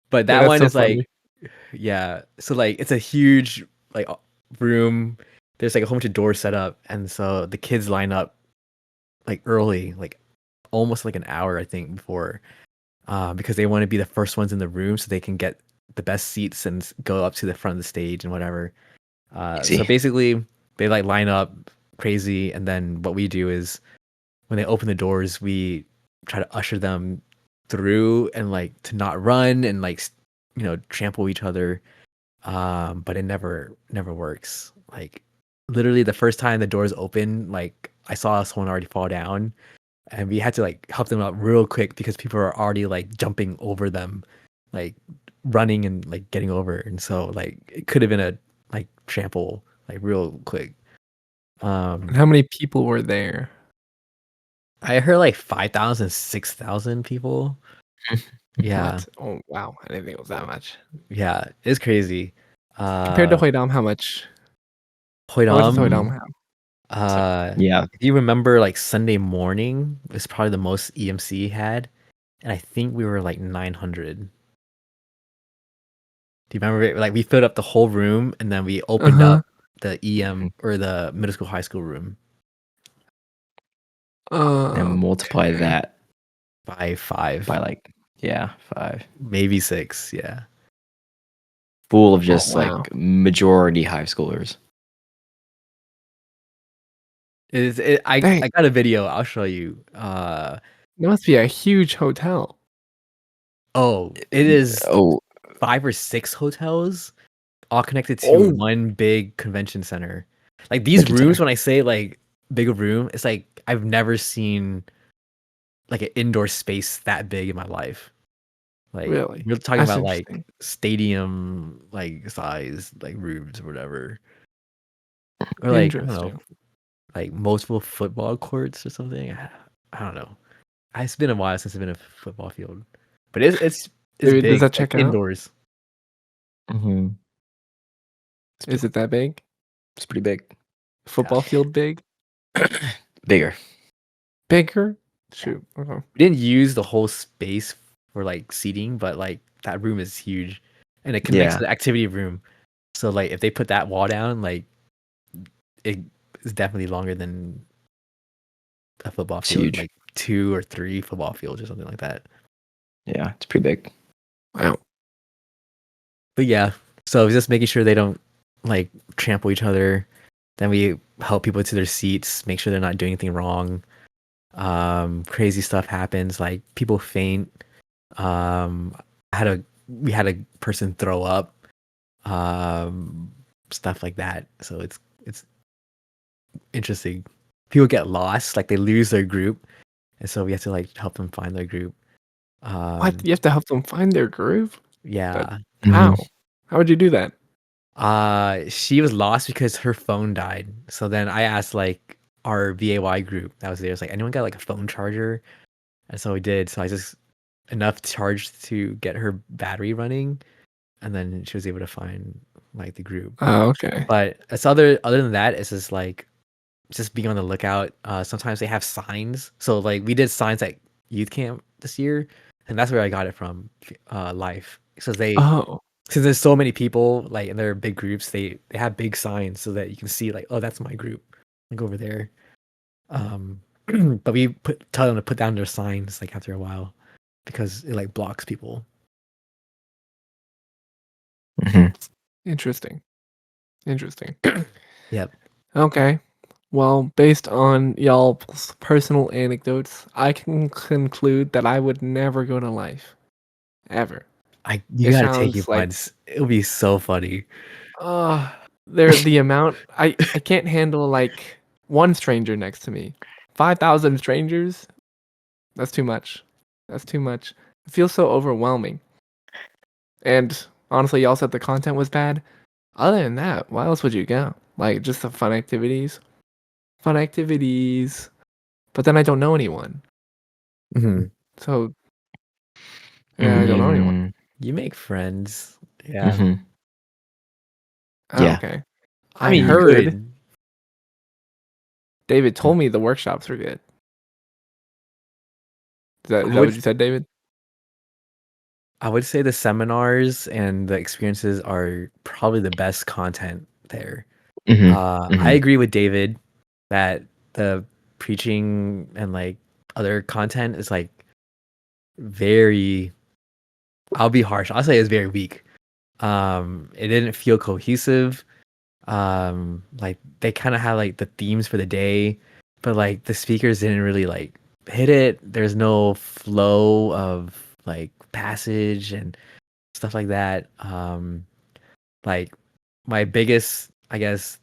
but Yeah, that that's one so is funny. like, yeah. So like it's a huge like room. There's like a whole bunch of doors set up, and so the kids line up like early, like almost like an hour I think before, because they want to be the first ones in the room so they can get the best seats and go up to the front of the stage and whatever. So Easy. basically, they like line up crazy, and then what we do is when they open the doors, we try to usher them through and like to not run and like trample each other. But it never works. Like literally, the first time the doors open, like I saw someone already fall down, and we had to like help them out real quick because people are already like jumping over them, like running and like getting over. And so like it could have been a like trample like real quick. And Um, how many people were there? I heard like 5,000, 6,000 people. Yeah, What? Oh wow, I didn't think it was that much. yeah, it's crazy. Compared to Uh, Huidam, how much? How much does Hoidam, Huidam have? Yeah. if you remember, like Sunday morning was probably the most EMC had, and I think we were like 900. Do you remember it? Like we filled up the whole room, and then we Uh opened huh. up the EM or the middle school, high school room And multiply Okay. that by 5, by like, yeah, 5. maybe 6. Yeah, Full of Oh just like wow. majority high schoolers. Dang, I got a video. I'll show you. that must be a huge hotel. Oh, it is Oh, 5 or 6 hotels all connected to Oh, one big convention center. Like these convention rooms, center. when I say like big a room, it's like I've never seen like an indoor space that big in my life. Like really? we're talking That's about like interesting. stadium like size like rooms or whatever. Or like I don't know, Interesting. like multiple football courts or something. I don't know. It's been a while since I've been in a football field. But it's Does big, that like check out? indoors. Mm-hmm. Is it that big? It's pretty big. Yeah. Football field big? Bigger. Bigger? Shoot. Okay. We didn't use the whole space for like seating, but like that room is huge, and it connects Yeah. to the activity room. So like if they put that wall down, like it is definitely longer than a football It's field, huge. like 2 or 3 football fields or something like that. Yeah, it's pretty big. Wow. But yeah, so just making sure they don't like trample each other. Then we help people to their seats, make sure they're not doing anything wrong. Crazy stuff happens, like people faint. Um, we had a person throw up, stuff like that. So it's interesting. People get lost, like they lose their group, and so we have to like help them find their group. What? You have to help them find their groove? Yeah. How? Mhm. How would you do that? She was lost because her phone died. So then I asked like our VAY group that was there, was like, anyone got like a phone charger? And so we did. So I just enough charge to get her battery running, and then she was able to find like the group. Oh, okay. But it's other than that, it's just like just being on the lookout. Sometimes they have signs. So like we did signs at youth camp this year, and that's where I got it from. Life, because Oh. since there's so many people like and they're big groups, they have big signs so that you can see like, oh, that's my group, like over there. Um, but we tell them to put down their signs like after a while because it like blocks people. Mhm. Interesting. Interesting. Yep. Okay. Well, based on y'all's personal anecdotes, I can conclude that I would never go to life. Ever. You It gotta take it sounds like once. It'll be so funny. uh the amount I can't handle like one stranger next to me. 5,000 strangers? That's too much. That's too much. It feels so overwhelming. And honestly, y'all said the content was bad. Other than that, why else would you go? Like just the fun activities? Fun activities. But then I don't know anyone. Mhm. So yeah, I don't know anyone. Mm, You make friends. Yeah. mhm. Oh, Yeah. okay. I I mean, you heard could. David told me the workshops were good. Is I that what would you said, David? I would say the seminars and the experiences are probably the best content there. Mhm. I Mhm. agree with David that the preaching and like other content is like very, I'll be harsh. I'll say it's very weak. It didn't feel cohesive. Like they kind of had like the themes for the day, but like the speakers didn't really like hit it. There's no flow of like passage and stuff like that. Like my biggest, I guess,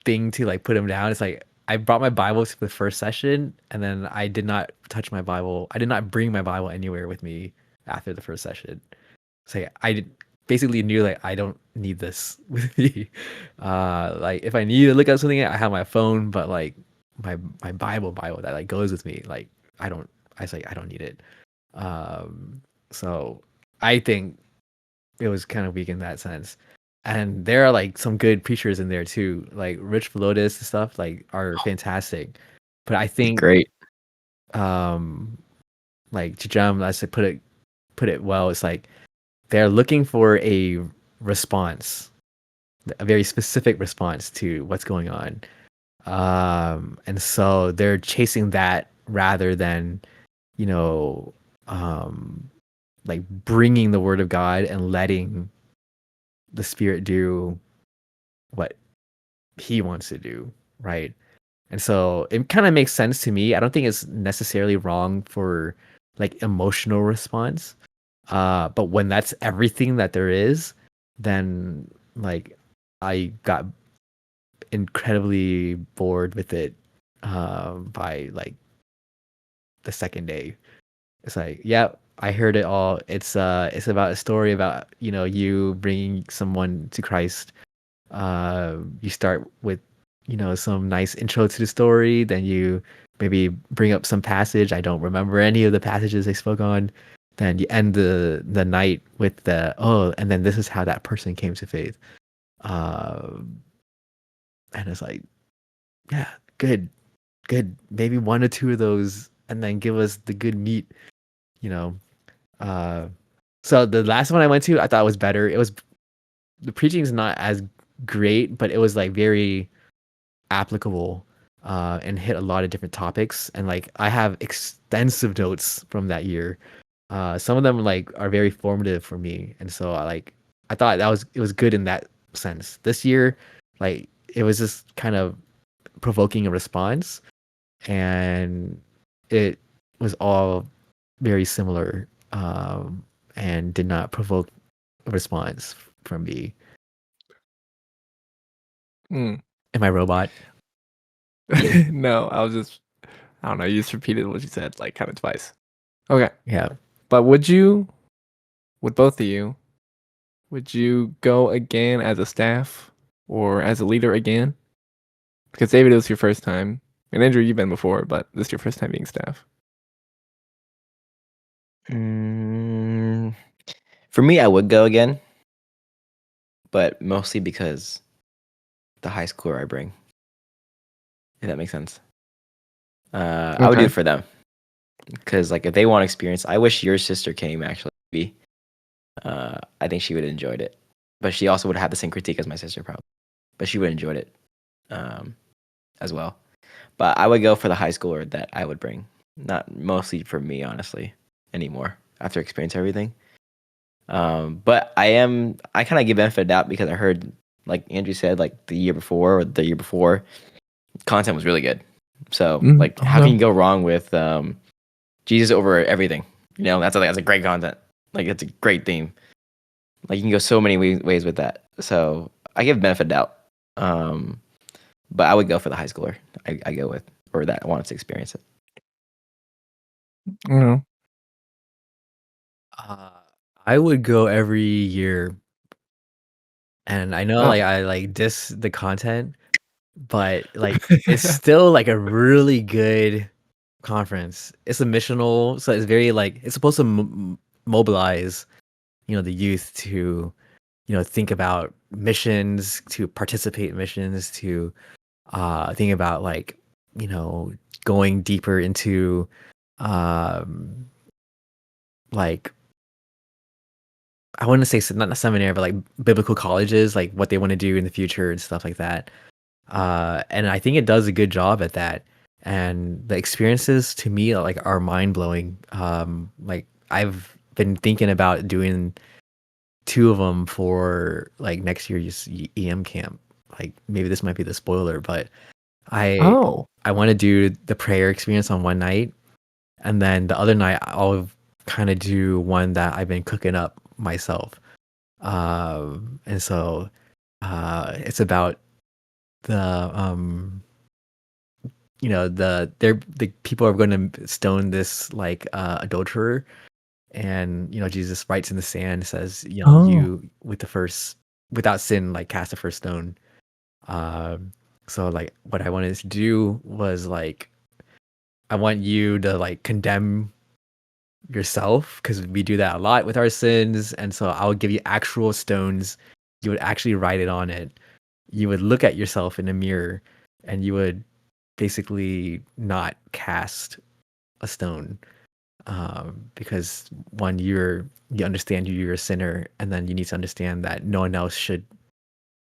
thing to like put him down is like I brought my Bible to the first session, and then I did not touch my Bible. I did not bring my Bible anywhere with me after the first session. So basically knew like I don't need this with me. Like if I need to look at something, I have my phone, but like my Bible that like goes with me, like I don't. I was like I don't need it. So I think it was kind of weak in that sense. And there are like some good preachers in there too, like Rich Velotis and stuff, like are fantastic. But I think Great. um like Chijam, I said put it well, it's like they're looking for a response, a very specific response to what's going on. And so they're chasing that rather than, you know, um like bringing the word of God and letting the spirit do what he wants to do, right? And so it kind of makes sense to me. I don't think it's necessarily wrong for like emotional response. But when that's everything that there is, then like I got incredibly bored with it by like the second day. It's like, yeah, I heard it all. It's about a story about, you know, you bringing someone to Christ. You start with, you know, some nice intro to the story, then you maybe bring up some passage. I don't remember any of the passages they spoke on. Then you end the night with the, oh, and then this is how that person came to faith. Um, and it's like, yeah, good, maybe one or two of those, and then give us the good meat, you know. Uh, so the last one I went to, I thought was better. It was the preaching is not as great, but it was like very applicable and hit a lot of different topics. And like I have extensive notes from that year. Some of them like are very formative for me, and so I thought it was good in that sense. This year, like it was just kind of provoking a response, and it was all very similar and did not provoke a response from me. Mm. Am I robot? No, I don't know. You just repeated what you said like kind of twice. Okay, Yeah. but would both of you, would you go again as a staff or as a leader again? Because David, it was your first time, and Andrew, you've been before, but this is your first time being staff. Mm, for me, I would go again, but mostly because the high schooler I bring. If that makes sense. I would do Okay. it for them because, like, if they want experience, I wish your sister came actually. Maybe. I think she would have enjoyed it, but she also would have had the same critique as my sister probably. But she would have enjoyed it as well. But I would go for the high schooler that I would bring, not mostly for me, honestly, anymore after experiencing everything. But I kind of give benefit of doubt because I heard, like Andrew said, like the year before or the year before, content was really good. So like, Oh how can no. you go wrong with Jesus over everything? You know, that's a great content. Like it's a great theme. Like you can go so many ways with that. So I give benefit of doubt. But I would go for the high schooler. I go with or that wants to experience it. I don't know. I would go every year, and I know Oh. like I like diss the content, but like it's still like a really good conference. It's a missional, so it's very like it's supposed to mobilize, the youth to, think about missions, to participate in missions, to think about like, going deeper into um like I want to say not a seminary, but like biblical colleges, like what they want to do in the future and stuff like that. And I think it does a good job at that. And the experiences to me like are mind blowing. Like I've been thinking about doing two of them for like next year's EM camp. Like maybe this might be the spoiler, but I Oh. I want to do the prayer experience on one night, and then the other night I'll kind of do one that I've been cooking up myself. And so it's about the the people are going to stone this like adulterer, and Jesus writes in the sand, says, Oh. you with the first without sin like cast the first stone. Um so like what I wanted to do was like I want you to like condemn yourself because we do that a lot with our sins, and so I'll give you actual stones. You would actually write it on it. You would look at yourself in a mirror, and you would basically not cast a stone, because one, you understand you're a sinner, and then you need to understand that no one else should.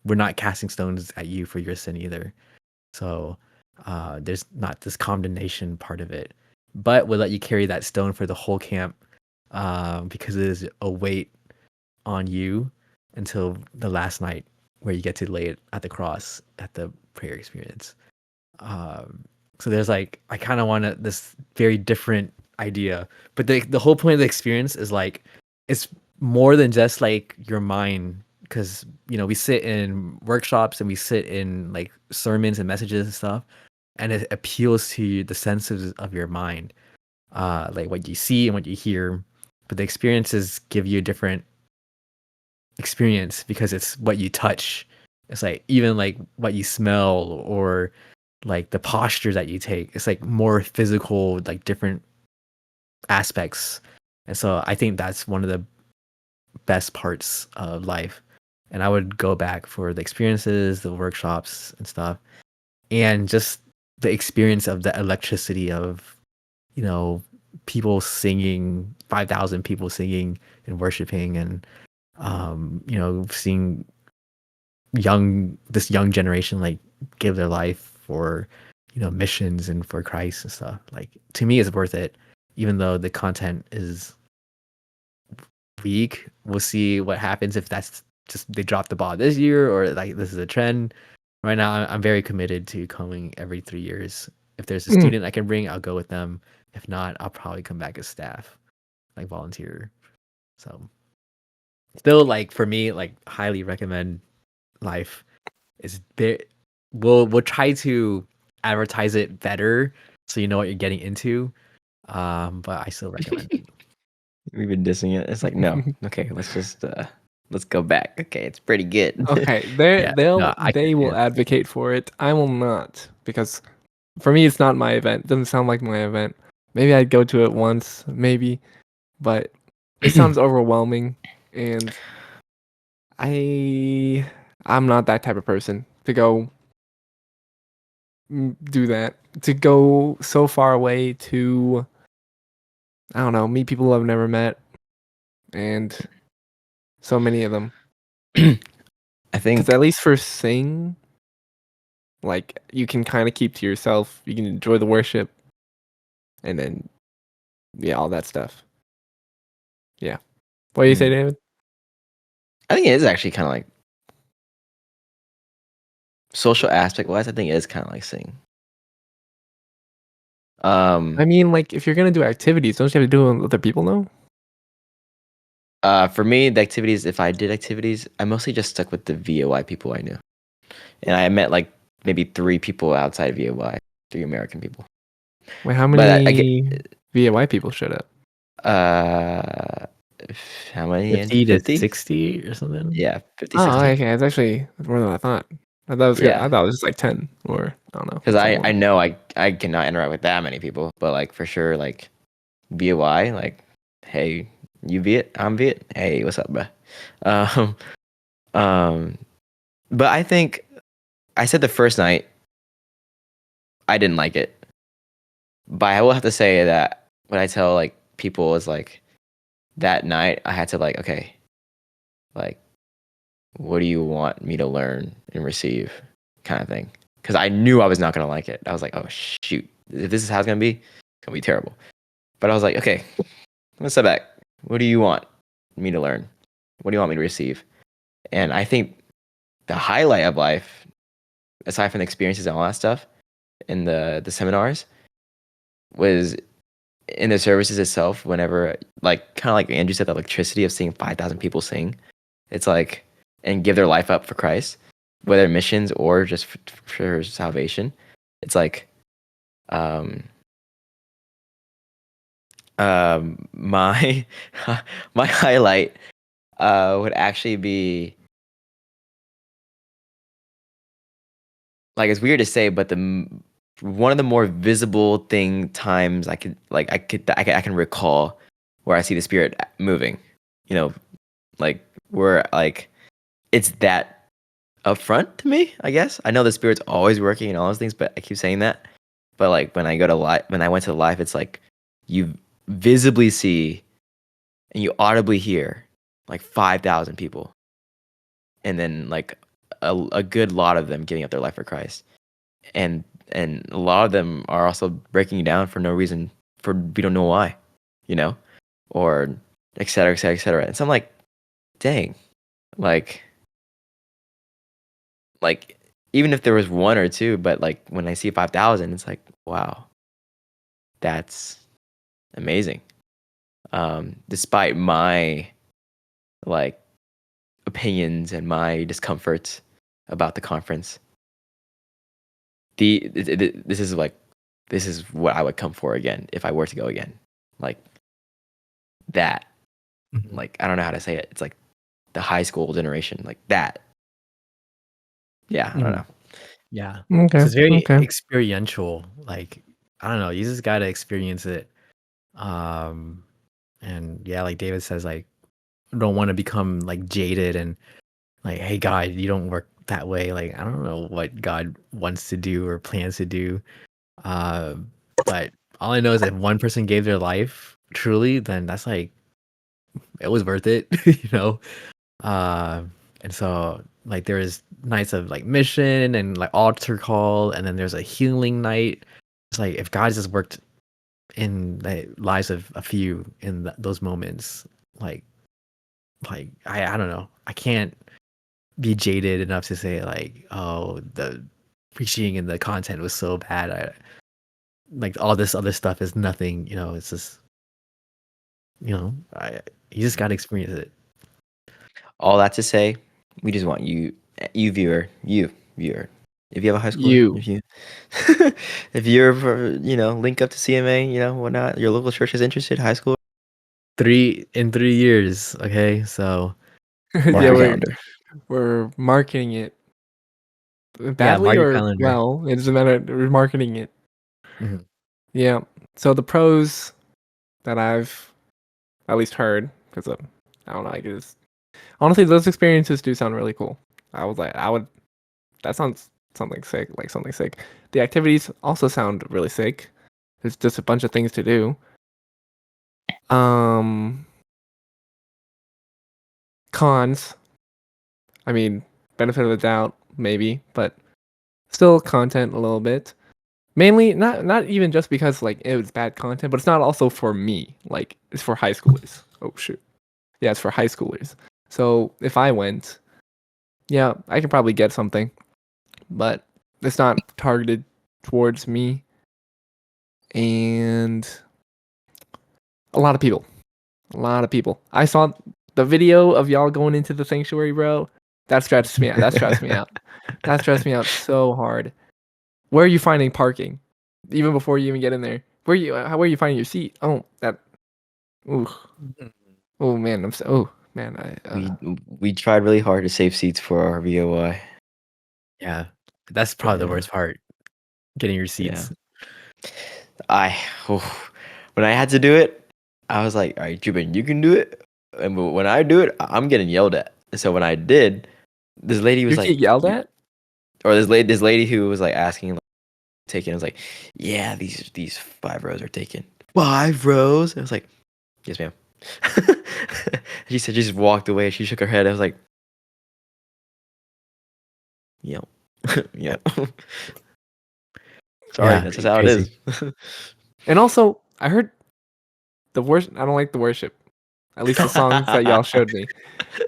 We're not casting stones at you for your sin either. So there's not this condemnation part of it, but we'll let you carry that stone for the whole camp, because it is a weight on you until the last night where you get to lay it at the cross at the prayer experience. Um, so there's like I kind of want this very different idea, but the whole point of the experience is like it's more than just like your mind, because we sit in workshops and we sit in like sermons and messages and stuff, and it appeals to the senses of your mind, like what you see and what you hear, but the experiences give you a different experience because it's what you touch. It's like even like what you smell, or like the posture that you take. It's like more physical, like different aspects. And so I think that's one of the best parts of life. And I would go back for the experiences, the workshops and stuff. And just the experience of the electricity of, people singing, 5,000 people singing and worshiping, and seeing this young generation like give their life for missions and for Christ and stuff. Like, to me, it's worth it, even though the content is weak. We'll see what happens if that's just they drop the ball this year, or like this is a trend. Right now, I'm very committed to coming every 3 years. If there's a Mm. student I can bring, I'll go with them. If not, I'll probably come back as staff, like volunteer. So still, like, for me, like, highly recommend Life. Is there we'll try to advertise it better so you know what you're getting into. But I still recommend it. We've been dissing it. It's like, no, okay, let's go back. Okay, it's pretty good. Okay, Yeah, no, they will advocate for it. I will not, because for me it's not my event. It doesn't sound like my event. Maybe I'd go to it once, maybe, but it sounds overwhelming, and I'm not that type of person to go do that. To go so far away to, I don't know, meet people I've never met, and so many of them. I Because think at least for Sing, like, you can kind of keep to yourself. You can enjoy the worship, and then all that stuff. Yeah. What do you say, David? I think it is actually kind of like social aspect wise. I think it is kind of like sing. I mean, like, if you're gonna do activities, don't you have to do it with other people now? For me, the activities, if I did activities, I mostly just stuck with the VOI people I knew, and I met like maybe 3 people outside of VOI, 3 American people. Wait, how But I many VOI people showed up? How many? 50 to 50? 60 or something. Yeah, 50, Oh, 60. okay. It's actually more than I thought. I thought Yeah. it was just like 10, or I don't know. Because something I like- know I cannot interact with that many people, but like for sure, like VOI, like, hey, you Viet, I'm Viet. Hey, what's up, bruh? Um, but I think I said the first night I didn't like it, but I will have to say that what I tell like people is like that night I had to like, okay, like, what do you want me to learn and receive, kind of thing. Because I knew I was not gonna like it. I was like, oh shoot, if this is how it's gonna be terrible. But I was like, okay, let's step back. What do you want me to learn? What do you want me to receive? And I think the highlight of life, aside from the experiences and all that stuff, in the seminars, was in the services itself. Whenever, like, kind of like Andrew said, the electricity of seeing 5,000 people sing, it's like, and give their life up for Christ, whether missions or just for salvation. It's like, my my highlight would actually be, like, it's weird to say, but one of the more visible times I can recall where I see the Spirit moving, like, where, like, it's that upfront to me. I guess I know the Spirit's always working and all those things, but I keep saying that. But like when I went to live, it's like you visibly see and you audibly hear like 5,000 people, and then like a good lot of them giving up their life for Christ, and a lot of them are also breaking down for no reason, for we don't know why, or et cetera, et cetera, et cetera. And so I'm like, dang, like even if there was 1 or 2, but like when I see 5,000, it's like, wow, that's amazing. Despite my like opinions and my discomforts about the conference, this is what I would come for again if I were to go again. Like that, like, I don't know how to say it. It's like the high school generation, like that. Yeah, I don't know. Yeah. Okay. So it's very Okay. experiential. Like, I don't know, you just gotta experience it. And yeah, like David says, like, don't want to become like jaded and like, hey God, you don't work that way. Like I don't know what God wants to do or plans to do. Uh, but all I know is if one person gave their life truly, then that's like it was worth it, you know. Uh, and so like there's nights of like mission and like altar call, and then there's a healing night. It's like if God just worked in the lives of a few in those moments, like I don't know, I can't be jaded enough to say like, oh, the preaching and the content was so bad. Like all this other stuff is nothing, you know. It's just, you know, you just gotta experience it. All that to say, we just want you viewer. If you have a high schooler, You. if you, if you're, link up to CMA, whatnot. Your local church is interested. High school, 3 years, okay, so mark Yeah, your we're calendar. we're marketing it yeah, badly mark your or calendar. well. It doesn't matter. We're marketing it. Mhm. Yeah. So the pros that I've at least heard, because I don't know, I guess honestly those experiences do sound really cool. I would. That sounds something sick, like something sick. The activities also sound really sick. There's just a bunch of things to do. Um, Cons. I mean, benefit of the doubt, maybe, but still content a little bit. Mainly, not even just because like it was bad content, but it's not also for me. Like it's for high schoolers. Oh shoot, yeah, it's for high schoolers. So if I went, yeah, I could probably get something, but it's not targeted towards me. And a lot of people. A lot of people. I saw the video of y'all going into the sanctuary, bro. That stressed me out. That stressed me out. That stressed me out so hard. Where are you finding parking? Even before you even get in there. Where are you finding your seat? Oh, that. Ooh. Oh man, I'm so. Oh man, We tried really hard to save seats for our VOI. Yeah, that's probably the Yeah. worst part, getting your Yeah. seats. When I had to do it, I was like, all right, Jubin, you can do it. And when I do it, I'm getting yelled at. And so when I did, this lady was you like, get yelled at. or this lady who was like asking, like, taking, I was like, yeah, these 5 rows are taken. 5 rows? I was like, yes, ma'am. She said, she just walked away. She shook her head. I was like, yeah, yeah. Sorry, Yeah, that's just how crazy. it is. And also, I heard the worship. I don't like the worship. At least the songs that y'all showed me.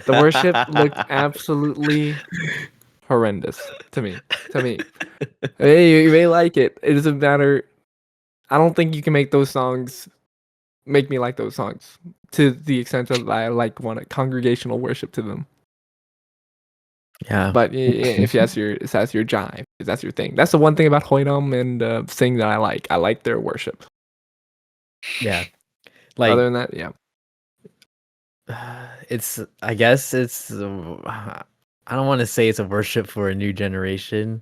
The worship looked absolutely horrendous to me. To me. Hey, you may like it. It doesn't matter. I don't think you can make those songs make me like those songs to the extent that I like want a congregational worship to them. Yeah, But if that's your jive, if that's your thing. That's the one thing about Hoydom and Sing that I like. I like their worship. yeah. Like Other than that, yeah. it's, I guess it's, I don't want to say it's a worship for a new generation.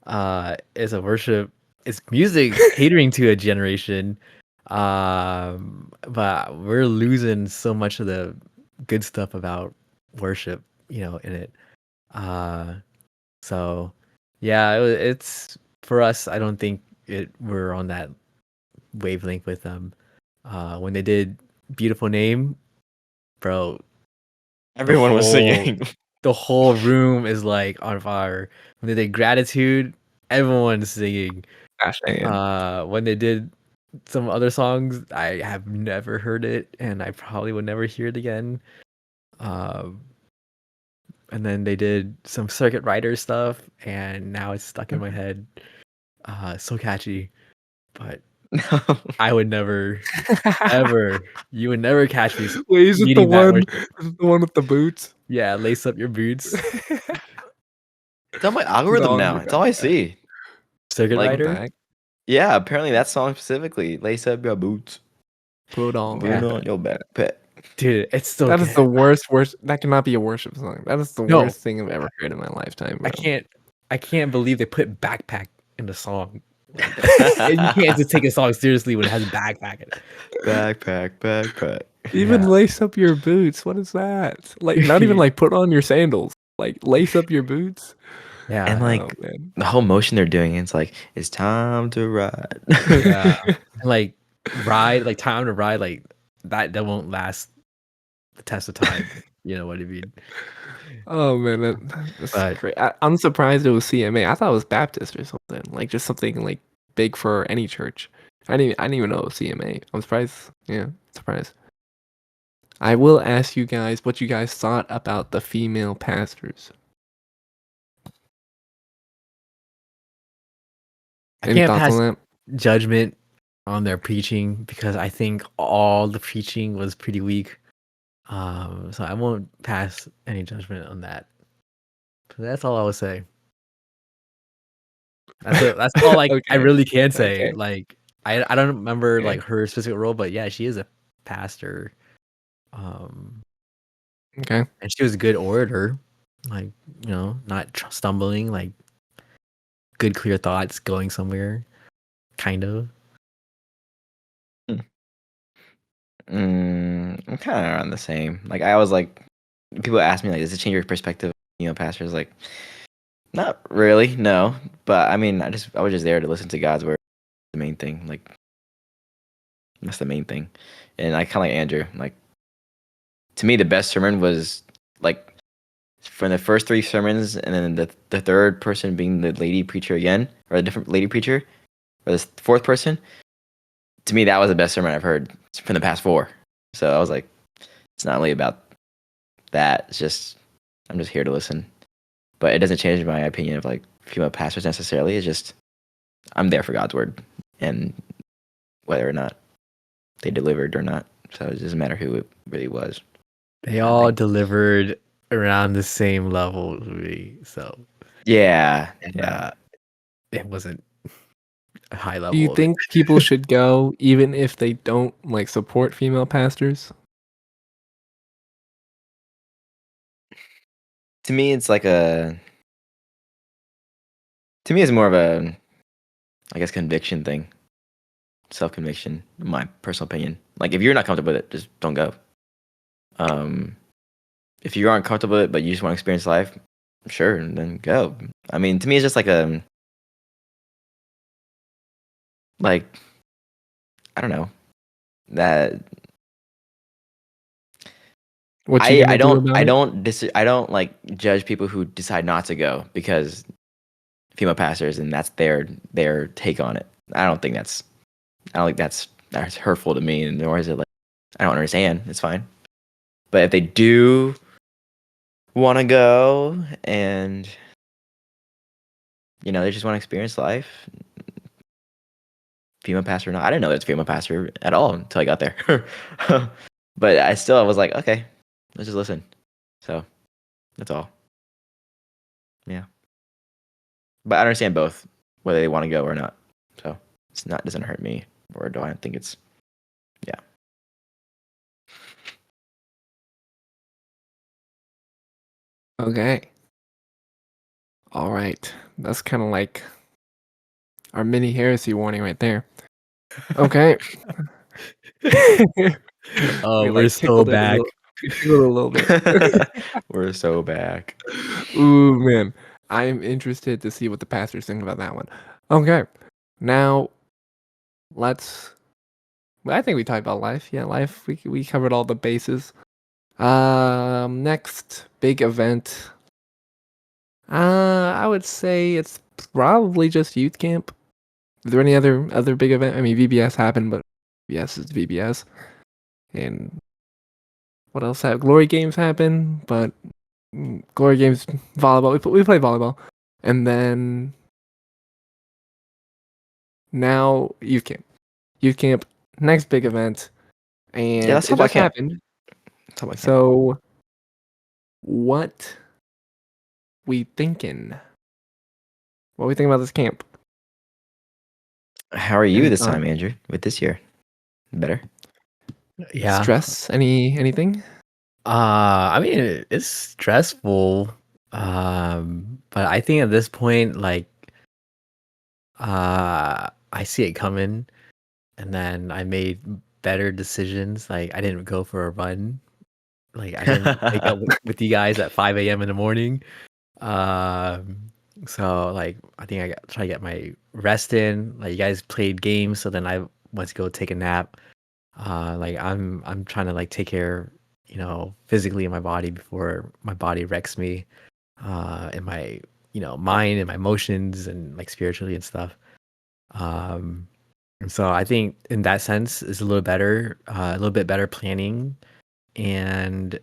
It's a worship. It's music catering to a generation. But we're losing so much of the good stuff about worship, you know, in it. Uh, so yeah, it's for us. I don't think we're on that wavelength with them. When they did "Beautiful Name," bro, Everyone was singing. the whole room is like on fire. When they did "Gratitude," everyone's singing. Gosh, man. When they did some other songs, I have never heard it, and I probably would never hear it again. Um, and then they did some Circuit Rider stuff, and now it's stuck in my head. So catchy, but I would never, ever, you would never catch me Wait, is it the needing that one? worship. Is it the one with the boots? Yeah, lace up your boots. It's on my algorithm Song now. It's all I see. Circuit Like, What the Rider. heck? yeah, apparently that song specifically. Lace up your boots. Put on. Put Yeah. on your backpack. Dude, it's so That is the good. worst. That cannot be a worship song. That is the No, worst thing I've ever heard in my lifetime, bro. I can't believe they put backpack in the song. Like, and you can't just take a song seriously when it has a backpack in it. Backpack. Even Yeah. lace up your boots. What is that? Like, not even like put on your sandals. like lace up your boots. Yeah. And like Oh man. the whole motion they're doing, it's like it's time to ride. Yeah. And like ride, like time to ride, like that won't last the test of time. You know what I mean? Oh man, that's But great. I'm surprised it was CMA. I thought it was Baptist or something. Like just something like big for any church. I didn't even know it was CMA. I'm surprised. Yeah, surprised. I will ask you guys what you guys thought about the female pastors. I Any can't thoughts on pass that? judgment on their preaching because I think all the preaching was pretty weak. So I won't pass any judgment on that. But that's all I would say. That's all like I Okay. really can say. Okay. Like I don't remember Okay. like her specific role, but yeah, she is a pastor. Um, Okay. and she was a good orator. Like, you know, not stumbling, like good clear thoughts going somewhere, kind of. I'm kind of around the same. Like I was like, people ask me like, does it change your perspective? Pastors like, not really, no. But I mean, I was just there to listen to God's word. The main thing, like that's the main thing. And I kind of like Andrew. Like to me, the best sermon was like from the first three sermons, and then the third person being the lady preacher again, or a different lady preacher, or the fourth person. To me, that was the best sermon I've heard from the past four. So I was like, it's not really about that. It's just I'm just here to listen. But it doesn't change my opinion of like female pastors necessarily. It's just I'm there for God's word and whether or not they delivered or not. So it doesn't matter who it really was. They I all think. delivered around the same level as me. So Yeah. yeah, it wasn't a high Do you level of it. think people should go even if they don't like support female pastors? To me, it's like to me, it's more of a, I guess, conviction thing, self conviction, my personal opinion. Like, if you're not comfortable with it, just don't go. Um, if you aren't comfortable with it, but you just want to experience life, sure, then go. I mean, to me, it's just like, I don't know, that What you gonna do about it? I don't like judge people who decide not to go because female pastors and that's their take on it. I don't think that's hurtful to me, and nor is it like I don't understand. It's fine. But if they do want to go and they just want to experience life, female pastor or not, I didn't know there's a female pastor at all until I got there. But I was like, okay, let's just listen. So that's all. Yeah. But I understand both, whether they want to go or not. So it's not doesn't hurt me, or do I think it's yeah. Okay. All right. That's kind of like our mini heresy warning right there. Okay. We We're like so tickled it a back. little. We tickled it a little bit. We're so back. Ooh, man. I'm interested to see what the pastors think about that one. Okay. Now, let's. Well, I think we talked about life. Yeah, life. We covered all the bases. Next big event. I would say it's probably just youth camp. Is there any other big event? I mean, VBS happened, but VBS is VBS. And what else happened? Glory games happen, but Glory games volleyball. We play volleyball, and then now youth camp. Youth camp, next big event, Yeah, and let's it talk about just camp. happened. Let's talk about camp. So, what we thinking? What we think about this camp? How are you Any this thought? time, Andrew? With this year, better. Yeah. Stress? Anything? I mean, it's stressful. But I think at this point, like, I see it coming, and then I made better decisions. Like, I didn't go for a run Like I didn't wake up with you guys at 5 a.m. in the morning. Um, so like I think try to get my rest in. Like you guys played games, so then I went to go take a nap. Like I'm trying to like take care, physically in my body before my body wrecks me, in my mind and my emotions and like spiritually and stuff. Um, and so I think in that sense is a little bit better planning and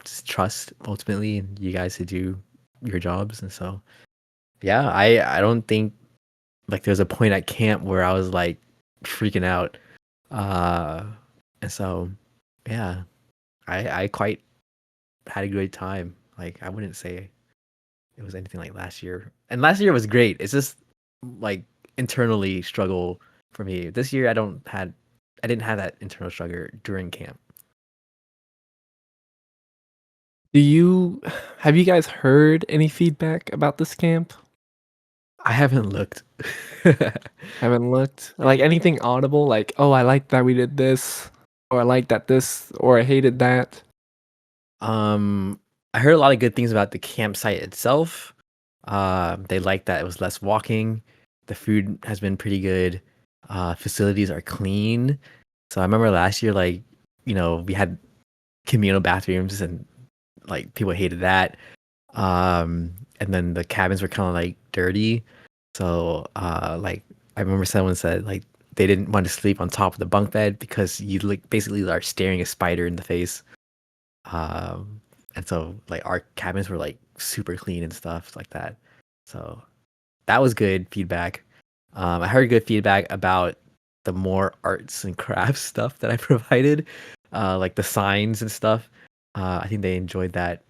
just trust ultimately in you guys to do your jobs. And so yeah, I don't think like there's a point at camp where I was like freaking out. Uh, and so yeah, I quite had a great time. Like I wouldn't say it was anything like last year. And last year was great. It's just like internally struggle for me. This year I didn't have that internal struggle during camp. Have you guys heard any feedback about this camp? I haven't looked. Haven't looked. Like anything audible, like, oh, I like that we did this, or I like that this, or I hated that. I heard a lot of good things about the campsite itself. They like that it was less walking. The food has been pretty good. Facilities are clean. So I remember last year, like, we had communal bathrooms and like people hated that. And then the cabins were kind of like dirty. So, like, I remember someone said like they didn't want to sleep on top of the bunk bed because you like basically are staring a spider in the face. Um, and so like our cabins were like super clean and stuff like that. So that was good feedback. I heard good feedback about the more arts and crafts stuff that I provided, like the signs and stuff. I think they enjoyed that.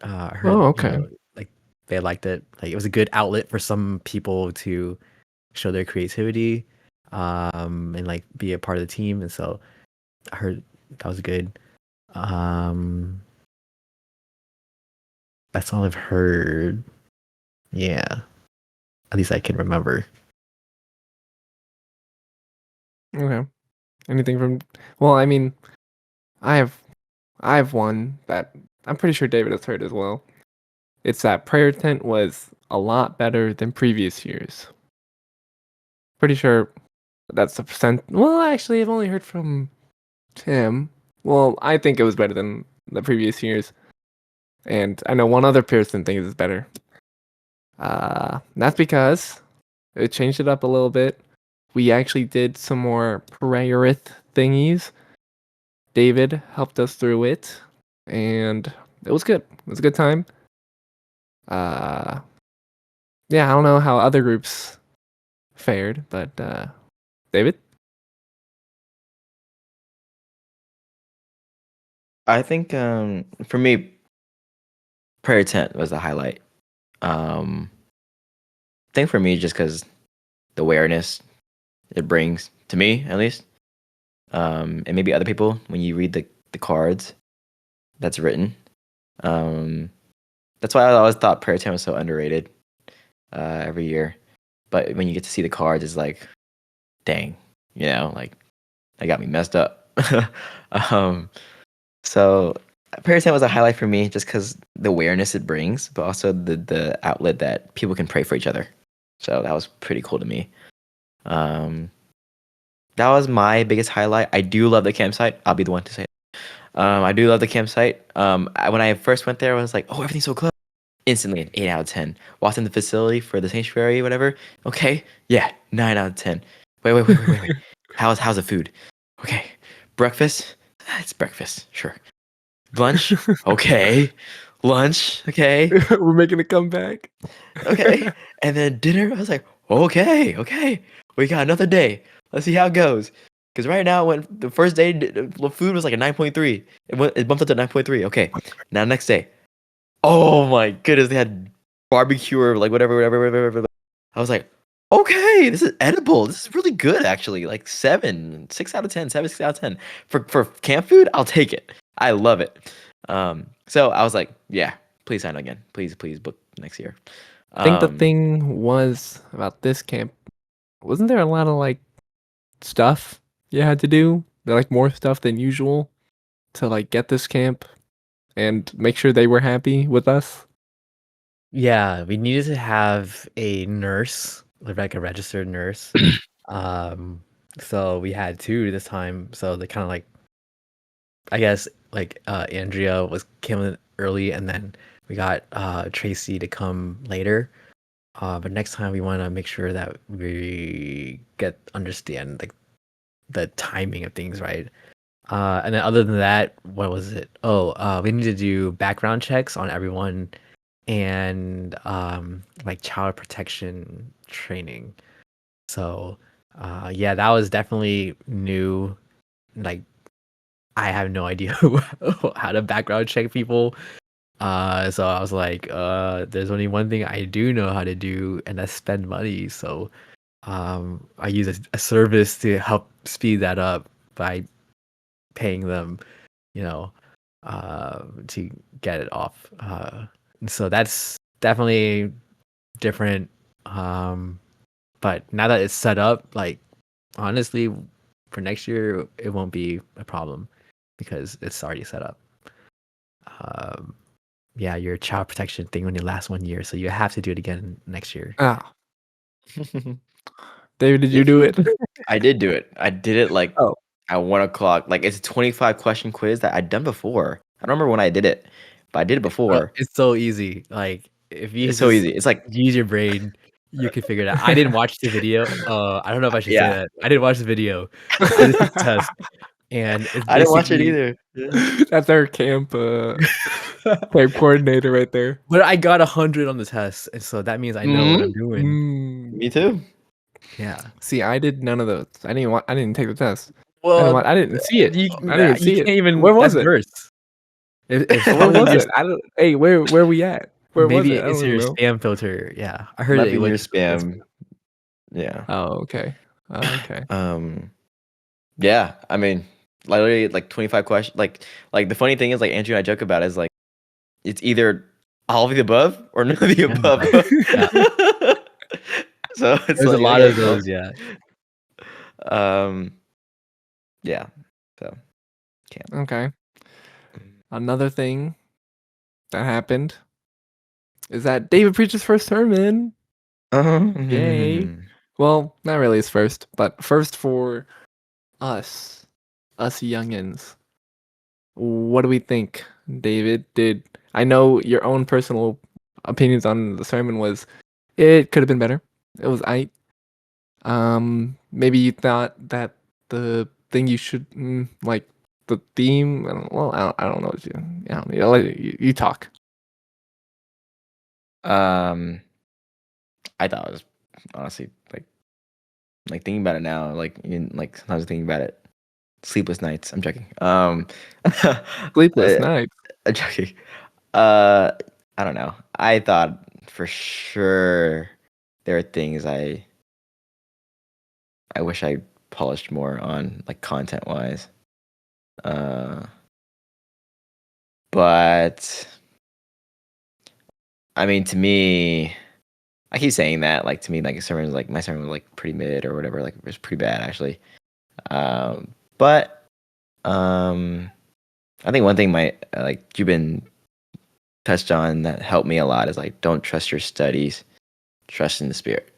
I heard, Oh, okay. like they liked it. Like it was a good outlet for some people to show their creativity, and like be a part of the team. And so I heard that was good. Um, That's all I've heard. Yeah. At least I can remember. Okay. Anything from? Well, I mean, I have, I have one that I'm pretty sure David has heard as well. It's that prayer tent was a lot better than previous years. Pretty sure that's the percent. Well, actually, I've only heard from Tim. Well, I think it was better than the previous years, and I know one other person thinks it's better. That's because it changed it up a little bit. We actually did some more prayerith thingies. David helped us through it, and it was good. It was a good time. Uh, yeah, I don't know how other groups fared, but David. I think for me, prayer tent was the highlight. I think for me, just because the awareness it brings to me, at least, and maybe other people when you read the cards that's written. Um, that's why I always thought prayer tent was so underrated every year. But when you get to see the cards, it's like, dang, like that got me messed up. um, so prayer tent was a highlight for me just because the awareness it brings, but also the outlet that people can pray for each other. So that was pretty cool to me. Um, that was my biggest highlight. I do love the campsite. I'll be the one to say it. I do love the campsite. When I first went there, I was like, oh, everything's so close. Instantly an 8 out of 10. Walked in the facility for the sanctuary, whatever. Okay, yeah, 9 out of 10. Wait. How's the food? Okay, breakfast. It's breakfast, sure. Lunch, okay. Lunch, okay. We're making a comeback. Okay. And then dinner, I was like, okay. We got another day. Let's see how it goes. Because right now, when the first day, the food was like a 9.3. It bumped up to 9.3. Okay. Now, next day. Oh my goodness. They had barbecue or like whatever. I was like, okay, this is edible. This is really good, actually. Like 6 out of 10, 6 out of 10. For camp food, I'll take it. I love it. So I was like, yeah, please sign again. Please book next year. I think the Um, thing was about this camp. Wasn't there a lot of like stuff you had to do? There like more stuff than usual to like get this camp. and make sure they were happy with us? Yeah, we needed to have a nurse, like a registered nurse. Um, so we had two this time. So they kind of like, I guess, like Andrea came in early, and then we got Tracy to come later. But next time we want to make sure that we understand like the timing of things, right? And then other than that, what was it? Oh, we need to do background checks on everyone and like child protection training. So yeah, that was definitely new. Like I have no idea how to background check people. So I was like, there's only one thing I do know how to do, and that's spend money. So I use a service to help speed that up by paying them, you know, to get it off. And so that's definitely different. But now that it's set up, like honestly, for next year, it won't be a problem because it's already set up. Um, yeah, your child protection thing only lasts 1 year, so you have to do it again next year. Ah, David, did you do it? I did do it. I did it like Oh. at 1 o'clock. Like it's a 25 question quiz that I'd done before. I don't remember when I did it, but I did it before. It's so easy. Like if you It's so just easy. It's like use your brain, you can figure it out. I didn't watch the video. I don't know if I should say yeah. that. I didn't watch the video. I just took the test, and it's I didn't watch it basically. either. Yeah. That's our camp coordinator right there. But I got 100 on the test, and so that means I know what I'm doing. Me too. Yeah. See, I did none of those. I didn't take the test. Well, I didn't see it. you I didn't see can't it. even. Where was That's it? worse. If Where someone was just it? I don't. Hey, where we at? Where was maybe it? I it's don't even your know. spam filter. Yeah, I It heard might it be in your was. spam. Yeah. Oh, okay. Okay. Yeah. I mean, literally like 25 questions. Like the funny thing is, like Andrew and I joke about it, is like it's either all of the above or none of the None of the above. So it's There's a like, lot okay, of well, those. Yeah. yeah. So Okay. Another thing that happened is that David preached his first sermon. Yay. Well, not really his first, but first for us youngins. What do we think, David? I know your own personal opinions on the sermon was it could have been better. It was maybe you thought that the thing you should like the theme. I don't know what you. Yeah, I'll let you talk. I thought it was honestly like thinking about it now, like like sometimes thinking about it, sleepless nights. I'm joking. Sleepless uh, nights. I'm joking. I don't know. I thought for sure there are things I wish I polished more on, like content wise. But I mean, to me, I keep saying that. Like to me, like my sermon was like pretty mid or whatever. Like it was pretty bad actually. But I think one thing like Jubin touched on that helped me a lot is like don't trust your studies, trust in the spirit.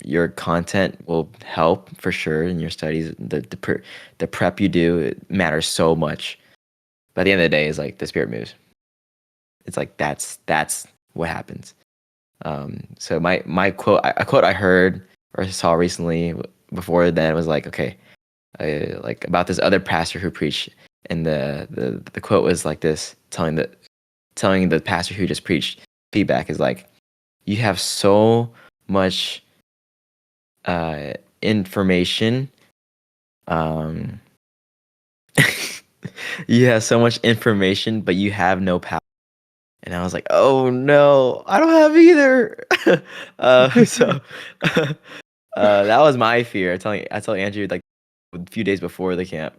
Your content will help for sure in your studies. The prep you do, it matters so much. But at the end of the day, is like the spirit moves. It's like that's what happens. So my quote, a quote I heard or saw recently before then was like, okay, like about this other pastor who preached, and the quote was like this, telling the pastor who just preached feedback is like, you have so much information, you have so much information, but you have no power. And I was like, oh no, I don't have either. So that was my fear. I told Andrew like a few days before the camp.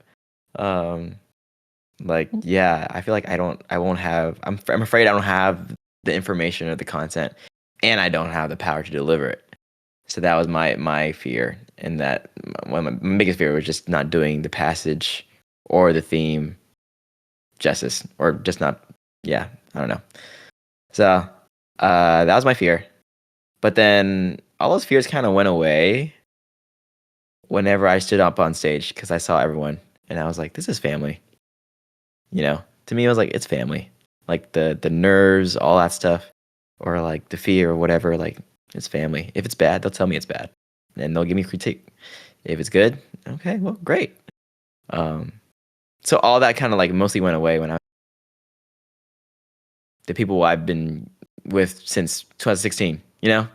Like yeah, I feel like I won't have. I'm afraid I don't have the information or the content, and I don't have the power to deliver it. So that was my fear, and that one of my biggest fear was just not doing the passage or the theme justice or just not. Yeah, I don't know. So that was my fear. But then all those fears kind of went away whenever I stood up on stage because I saw everyone and I was like, this is family. You know, to me, it was like, it's family. Like the nerves, all that stuff, or like the fear or whatever, like it's family. If it's bad, they'll tell me it's bad and they'll give me critique. If it's good, okay, well, great. So all that kind of like mostly went away when the people I've been with since 2016, you know?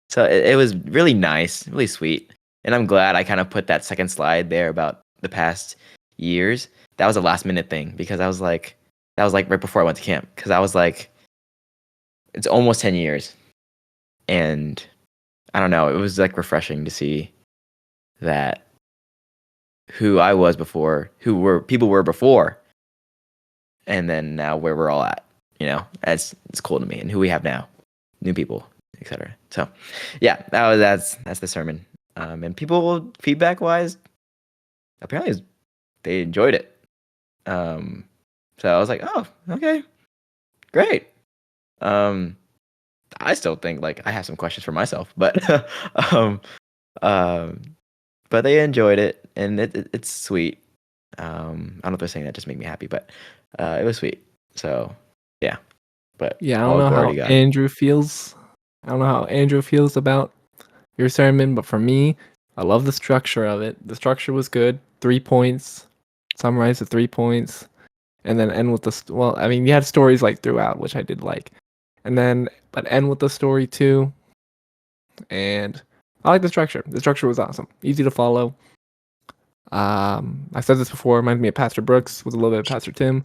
So it was really nice, really sweet. And I'm glad I kind of put that second slide there about the past years. That was a last minute thing because I was like, that was like right before I went to camp because I was like, it's almost 10 years. And I don't know, it was like refreshing to see that who I was before, who were people were before, and then now where we're all at, you know, it's cool to me and who we have now, new people, etc. So yeah, that's the sermon. And people feedback wise, apparently they enjoyed it. So I was like, oh, okay, great. I still think like I have some questions for myself, but um, but they enjoyed it and it's sweet. I don't know if they're saying that just make me happy, but it was sweet. So yeah, but Yeah, I don't all know glory how to God. Andrew feels. I don't know how Andrew feels about your sermon, but for me, I love the structure of it. The structure was good. 3 points, summarize the 3 points, and then end with well, I mean, you had stories like throughout, which I did like, and then but end with the story too. And I like the structure. The structure was awesome, easy to follow. I said this before. Reminded me of Pastor Brooks with a little bit of Pastor Tim.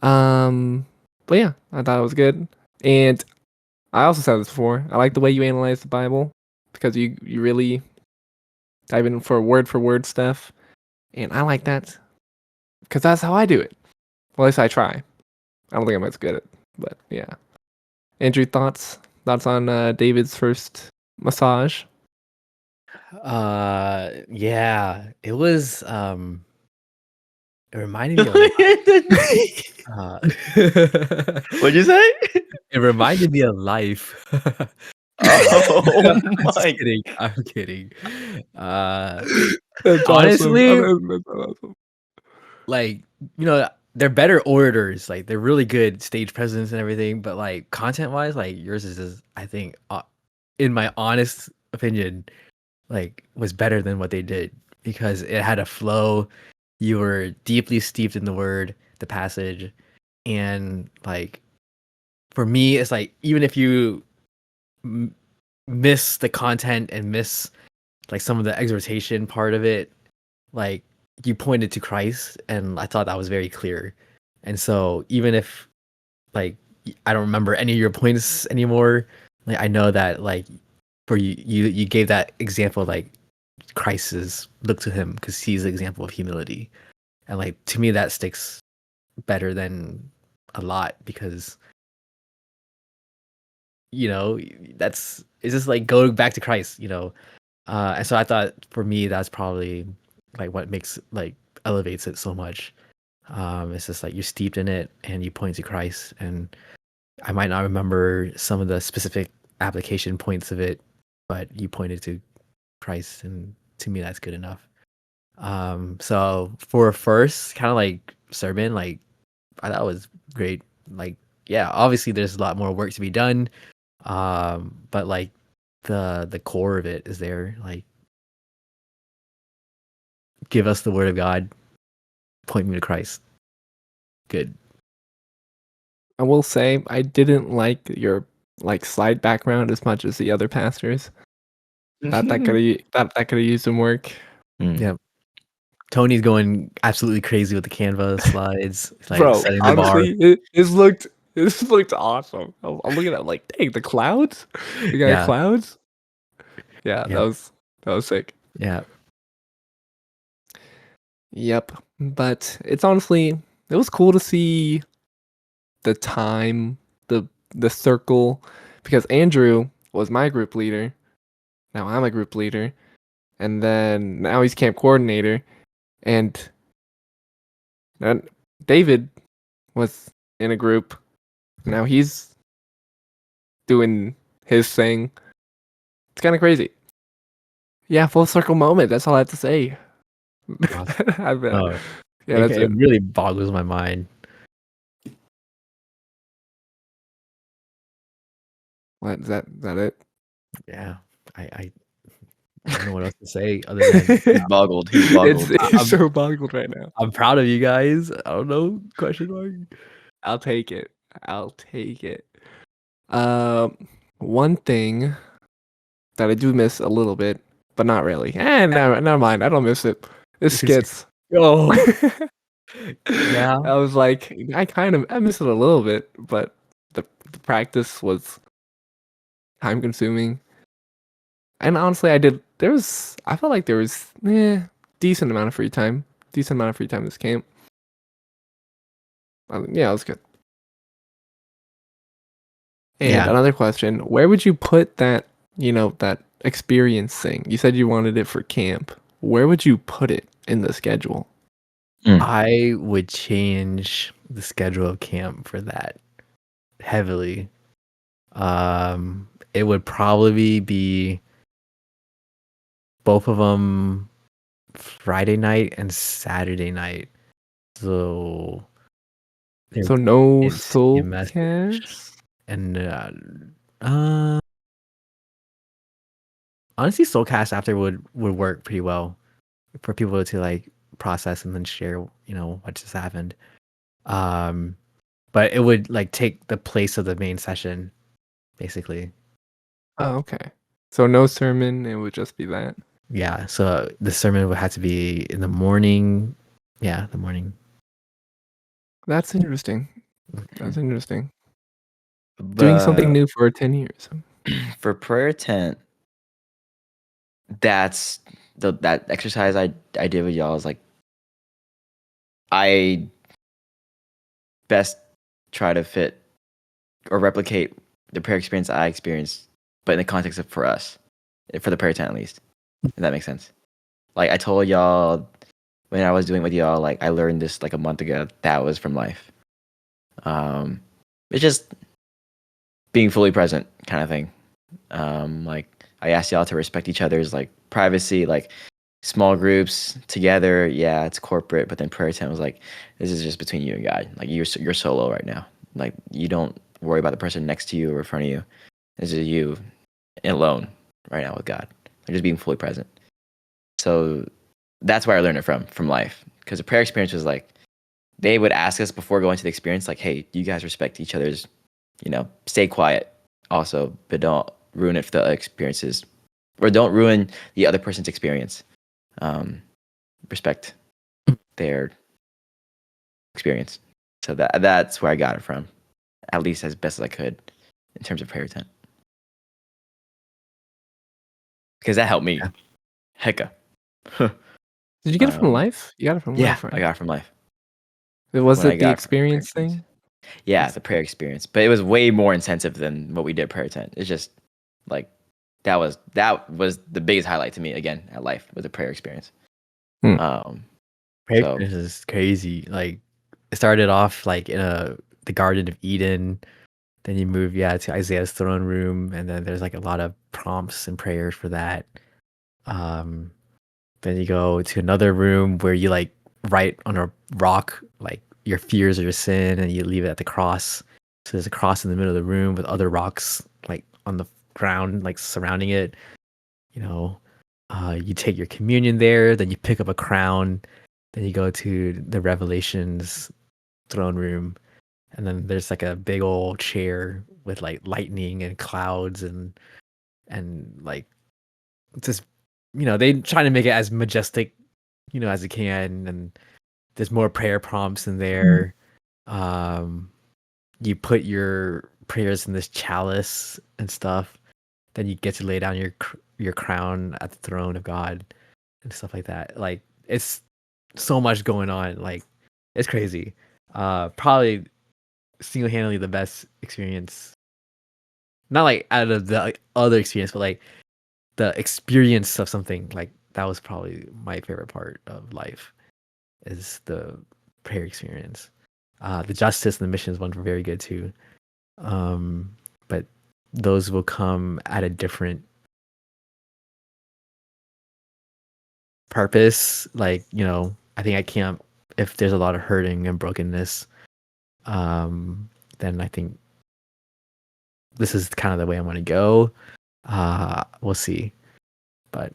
But yeah, I thought it was good, and I also said this before. I like the way you analyze the Bible because you really dive in for word stuff, and I like that because that's how I do it. Well, at least I try. I don't think I'm as good at it, but yeah. Andrew, thoughts on David's first massage? Yeah, it was it reminded me a lot. Uh, What'd you say? it reminded me of life. Oh I'm just my! kidding. I'm kidding. Uh, That's awesome. honestly, That's awesome. like, they're better orators. Like, they're really good stage presence and everything. But like content wise, like yours is just, I think, in my honest opinion, like was better than what they did because it had a flow. You were deeply steeped in the word, the passage, and like for me, it's like even if you miss the content and miss like some of the exhortation part of it, like you pointed to Christ, and I thought that was very clear. And so even if like I don't remember any of your points anymore, like I know that like for you gave that example like Christ is look to him because he's the example of humility, and like to me that sticks better than a lot because it's just like go back to Christ, and so I thought for me that's probably like what makes like elevates it so much. It's just like you're steeped in it and you point to Christ, and I might not remember some of the specific application points of it, but you pointed to Christ, and to me that's good enough. So for a first kind of like sermon, like I thought it was great. Like, yeah, obviously there's a lot more work to be done. But like the core of it is there. Like, give us the word of God, point me to Christ. Good. I will say I didn't like your like slide background as much as the other pastors. That could have used some work. Yeah. Tony's going absolutely crazy with the Canva slides, like Bro, setting the bar. honestly, this looked awesome. I'm looking at like, dang, the clouds. We got Yeah. clouds. Yeah, Yeah. that was sick. Yeah. Yep. But it's honestly it was cool to see the time, the circle, because Andrew was my group leader. Now I'm a group leader, and then now he's camp coordinator, and David was in a group. Now he's doing his thing. It's kind of crazy. Yeah, full circle moment. That's all I have to say. Awesome. I've, Oh, yeah, that's it it. really boggles my mind. What is that? Is that it? Yeah, I don't know what else to say other than He's boggled. He's boggled. It's so boggled right now. I'm proud of you guys. I don't know, question mark. I'll take it. I'll take it. One thing that I do miss a little bit, but not really. Never mind. I don't miss it. It's skits. Oh, yeah. I was like, I miss it a little bit, but the practice was time consuming. And honestly, I felt like there was decent amount of free time. Decent amount of free time this camp. Yeah, it was good. And Yeah. another question, where would you put that, that experience thing? You said you wanted it for camp. Where would you put it in the schedule? I would change the schedule of camp for that heavily. It would probably be both of them Friday night and Saturday night. So So no and soul CMS cast? and honestly, Soulcast after would work pretty well for people to like process and then share, what just happened. But it would like take the place of the main session, basically. Oh, okay. So no sermon, it would just be that. Yeah. So the sermon would have to be in the morning. Yeah, the morning. That's interesting. That's interesting. But Doing something new for 10 years. for prayer tent, that's that exercise I did with y'all is like I best try to fit or replicate the prayer experience I experienced, but in the context of for us, for the prayer tent at least. If that makes sense. Like I told y'all when I was doing it with y'all, like I learned this like a month ago. That was from life. It's just being fully present kind of thing. Like I asked y'all to respect each other's like privacy, like small groups together. Yeah, it's corporate, but then prayer tent was like, this is just between you and God. Like you're solo right now. Like you don't worry about the person next to you or in front of you. This is you alone right now with God. Like just being fully present. So that's where I learned it from life. Because the prayer experience was like, they would ask us before going to the experience, like, hey, do you guys respect each other's, stay quiet also, but don't ruin it for the experiences, or don't ruin the other person's experience. Respect their experience. So that's where I got it from, at least as best as I could in terms of prayer tent. Because that helped me. Yeah. Hecka. Did you get it from life? You got it from Yeah, life, right? I got it from life. Was when I it the got it from prayer experience experience. thing? Yeah, the prayer experience, but it was way more intensive than what we did prayer tent. It's just like that was the biggest highlight to me again at life was the prayer experience. Hmm. Prayer So experience is crazy. Like it started off like in the Garden of Eden. Then you move, to Isaiah's throne room, and then there's like a lot of prompts and prayers for that. Then you go to another room where you like write on a rock like your fears or your sin, and you leave it at the cross. So there's a cross in the middle of the room with other rocks like on the ground, like surrounding it. You take your communion there, then you pick up a crown, then you go to the Revelations throne room, and then there's like a big old chair with like lightning and clouds and like just they try to make it as majestic as it can, and there's more prayer prompts in there. You put your prayers in this chalice and stuff, then you get to lay down your crown at the throne of God and stuff like that. Like it's so much going on, like it's crazy. Probably single-handedly the best experience, not like out of the like, other experience, but like the experience of something like that was probably my favorite part of life is the prayer experience. The justice and the missions ones were very good too. But those will come at a different purpose. Like, I think at camp, if there's a lot of hurting and brokenness, then I think this is kind of the way I want to go. We'll see. But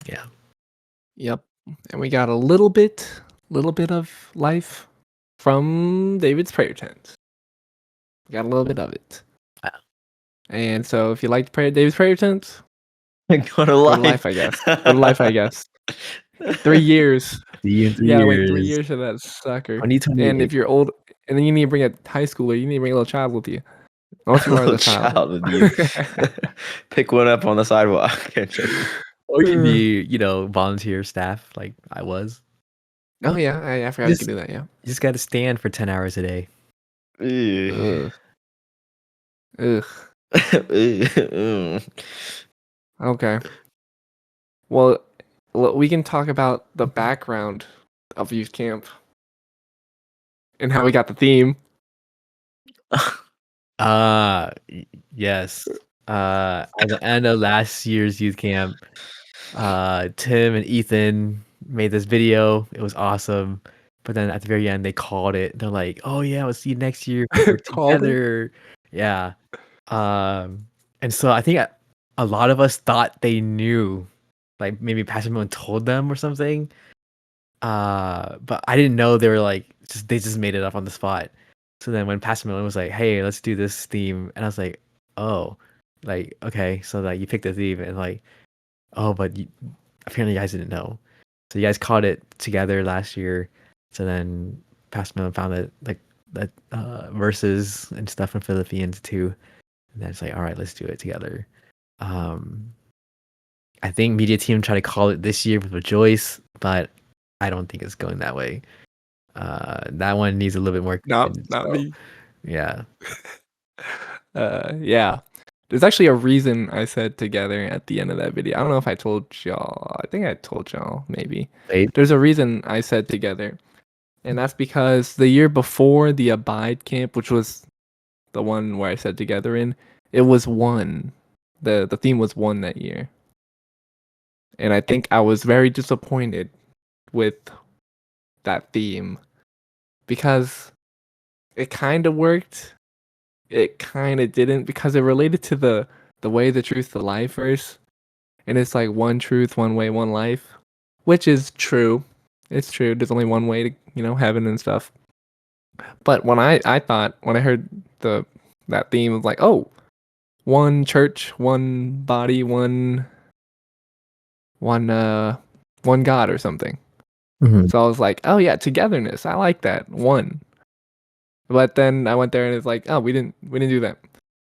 yeah. Yep. And we got a little bit of life from David's prayer tent. We got a little bit of it. Wow. And so if you like David's prayer tent, Go to go to life, I guess. Go to life, I guess. 3 years. See you in 3 You gotta years. wait 3 years for that sucker. 2028. And if you're old, and then you need to bring a high schooler, you need to bring a little child with you. Unless you are the child. with you. Pick one up on the sidewalk. Or you can be, volunteer staff like I was. Oh yeah, I forgot you could do that. Yeah. You just got to stand for 10 hours a day. Ugh. Ugh. Ugh. Okay. Well, we can talk about the background of youth camp and how we got the theme. Yes. At the end of last year's youth camp, Tim and Ethan made this video. It was awesome. But then at the very end, they called it. They're like, "Oh yeah, we'll see you next year. We're Called it? together." Yeah. And so I think a lot of us thought they knew, like maybe Pastor Millen told them or something. But I didn't know they were like they just made it up on the spot. So then when Pastor Millen was like, "Hey, let's do this theme," and I was like, "Oh, like okay." So like you picked the theme and like, oh, but apparently you guys didn't know. So you guys caught it together last year. So then Pastor Millen found that verses and stuff from Philippians too. And then it's like, all right, let's do it together. I think media team tried to call it this year with Rejoice, but I don't think it's going that way. That one needs a little bit more. Not so, me. Yeah. Yeah. There's actually a reason I said together at the end of that video. I don't know if I told y'all. I think I told y'all, maybe. Wait. There's a reason I said together. And that's because the year before the Abide camp, which was the one where I said together in, it was one. The theme was one that year. And I think I was very disappointed with that theme because it kind of worked. It kind of didn't because it related to the way, the truth, the life verse. And it's like one truth, one way, one life, which is true. It's true. There's only one way to, heaven and stuff. But when I thought, when I heard that theme of like, oh, one church, one body, one God or something. Mm-hmm. So I was like, oh yeah, togetherness. I like that. One. But then I went there and it's like, oh, we didn't do that.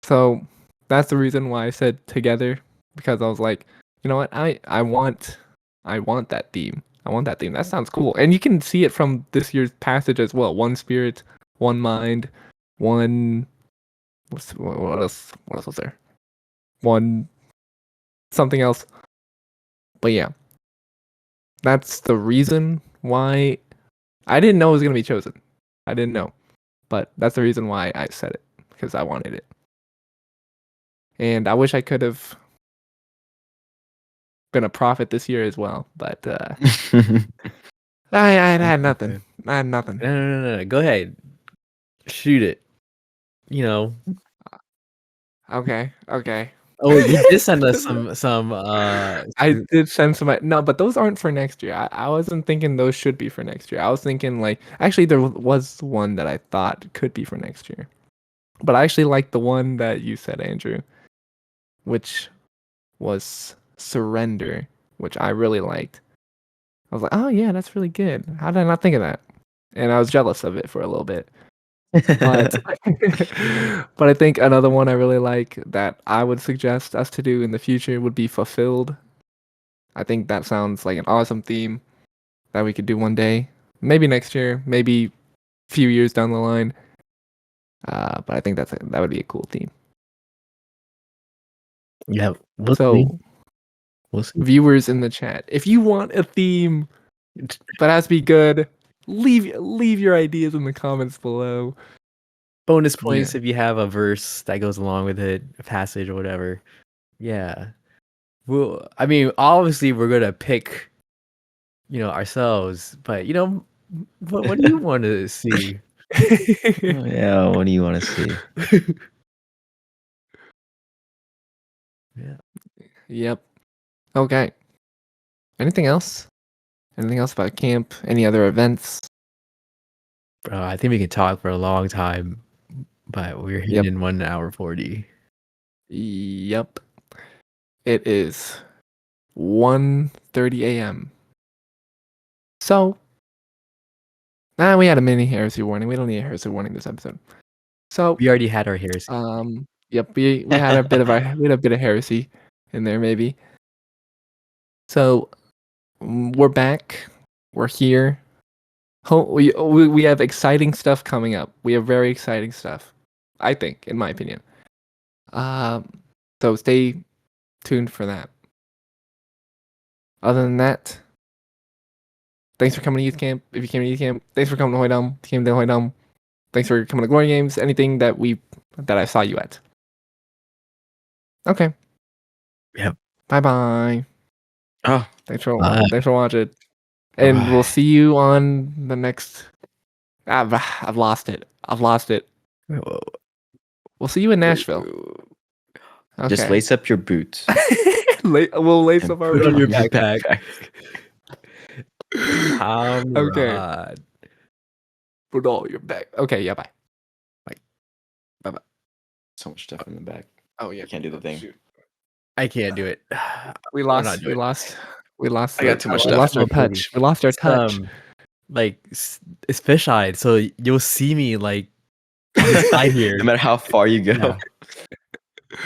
So that's the reason why I said together, because I was like, you know what? I want that theme. I want that theme. That sounds cool. And you can see it from this year's passage as well. One spirit, one mind, one what else was there? One something else. But yeah. That's the reason why I didn't know it was going to be chosen. I didn't know. But that's the reason why I said it, because I wanted it. And I wish I could have been a prophet this year as well, but I had nothing. I had nothing. No. Go ahead. Shoot it. Okay. Oh, you did send us some I did send some. No, but those aren't for next year. I wasn't thinking those should be for next year. I was thinking like actually there was one that I thought could be for next year, but I actually liked the one that you said, Andrew, which was surrender, which I really liked. I was like, oh yeah, that's really good. How did I not think of that? And I was jealous of it for a little bit. But but I think another one I really like that I would suggest us to do in the future would be fulfilled. I think that sounds like an awesome theme that we could do one day. Maybe next year, maybe a few years down the line. But I think that would be a cool theme. Yeah. So We'll see. viewers in the chat, if you want a theme but it has to be good. Leave your ideas in the comments below. Bonus points if you have a verse that goes along with it, a passage or whatever. Yeah. Well, I mean, obviously we're gonna pick, ourselves, but what do you want to see? Oh, yeah, what do you want to see? Yeah. Yep. Okay. Anything else? Anything else about camp? Any other events? Bro, I think we can talk for a long time, but we're hitting Yep. in 1 hour 40. Yep. It is 1:30 a.m. So, we had a mini heresy warning. We don't need a heresy warning this episode. So, We already had our heresy. yep, we had a bit of heresy in there maybe. So, we're back. We're here. We have exciting stuff coming up. We have very exciting stuff, I think, in my opinion. So stay tuned for that. Other than that, thanks for coming to youth camp. If you came to youth camp, thanks for coming to Hoydom. If you came to Hoydom, thanks for coming to Glory Games. Anything that I saw you at. Okay. Yep. Bye. Oh, Thanks for Bye. watching. And we'll Bye. see you on the next. I've lost it. Whoa. We'll see you in Nashville. Okay. just lace up your boots. We'll lace and up our put on your boots. backpack. Comrade. Put all your back. Okay, yeah, bye. Bye. So much stuff in the back. Oh yeah, I can't do the thing. Shoot. I can't do it. We We're lost. not doing it. We lost. I got too much We stuff. lost our I'm not touch. We lost our It's, touch. like it's fisheye, so you'll see me like on the side here. No matter how far you go. Yeah.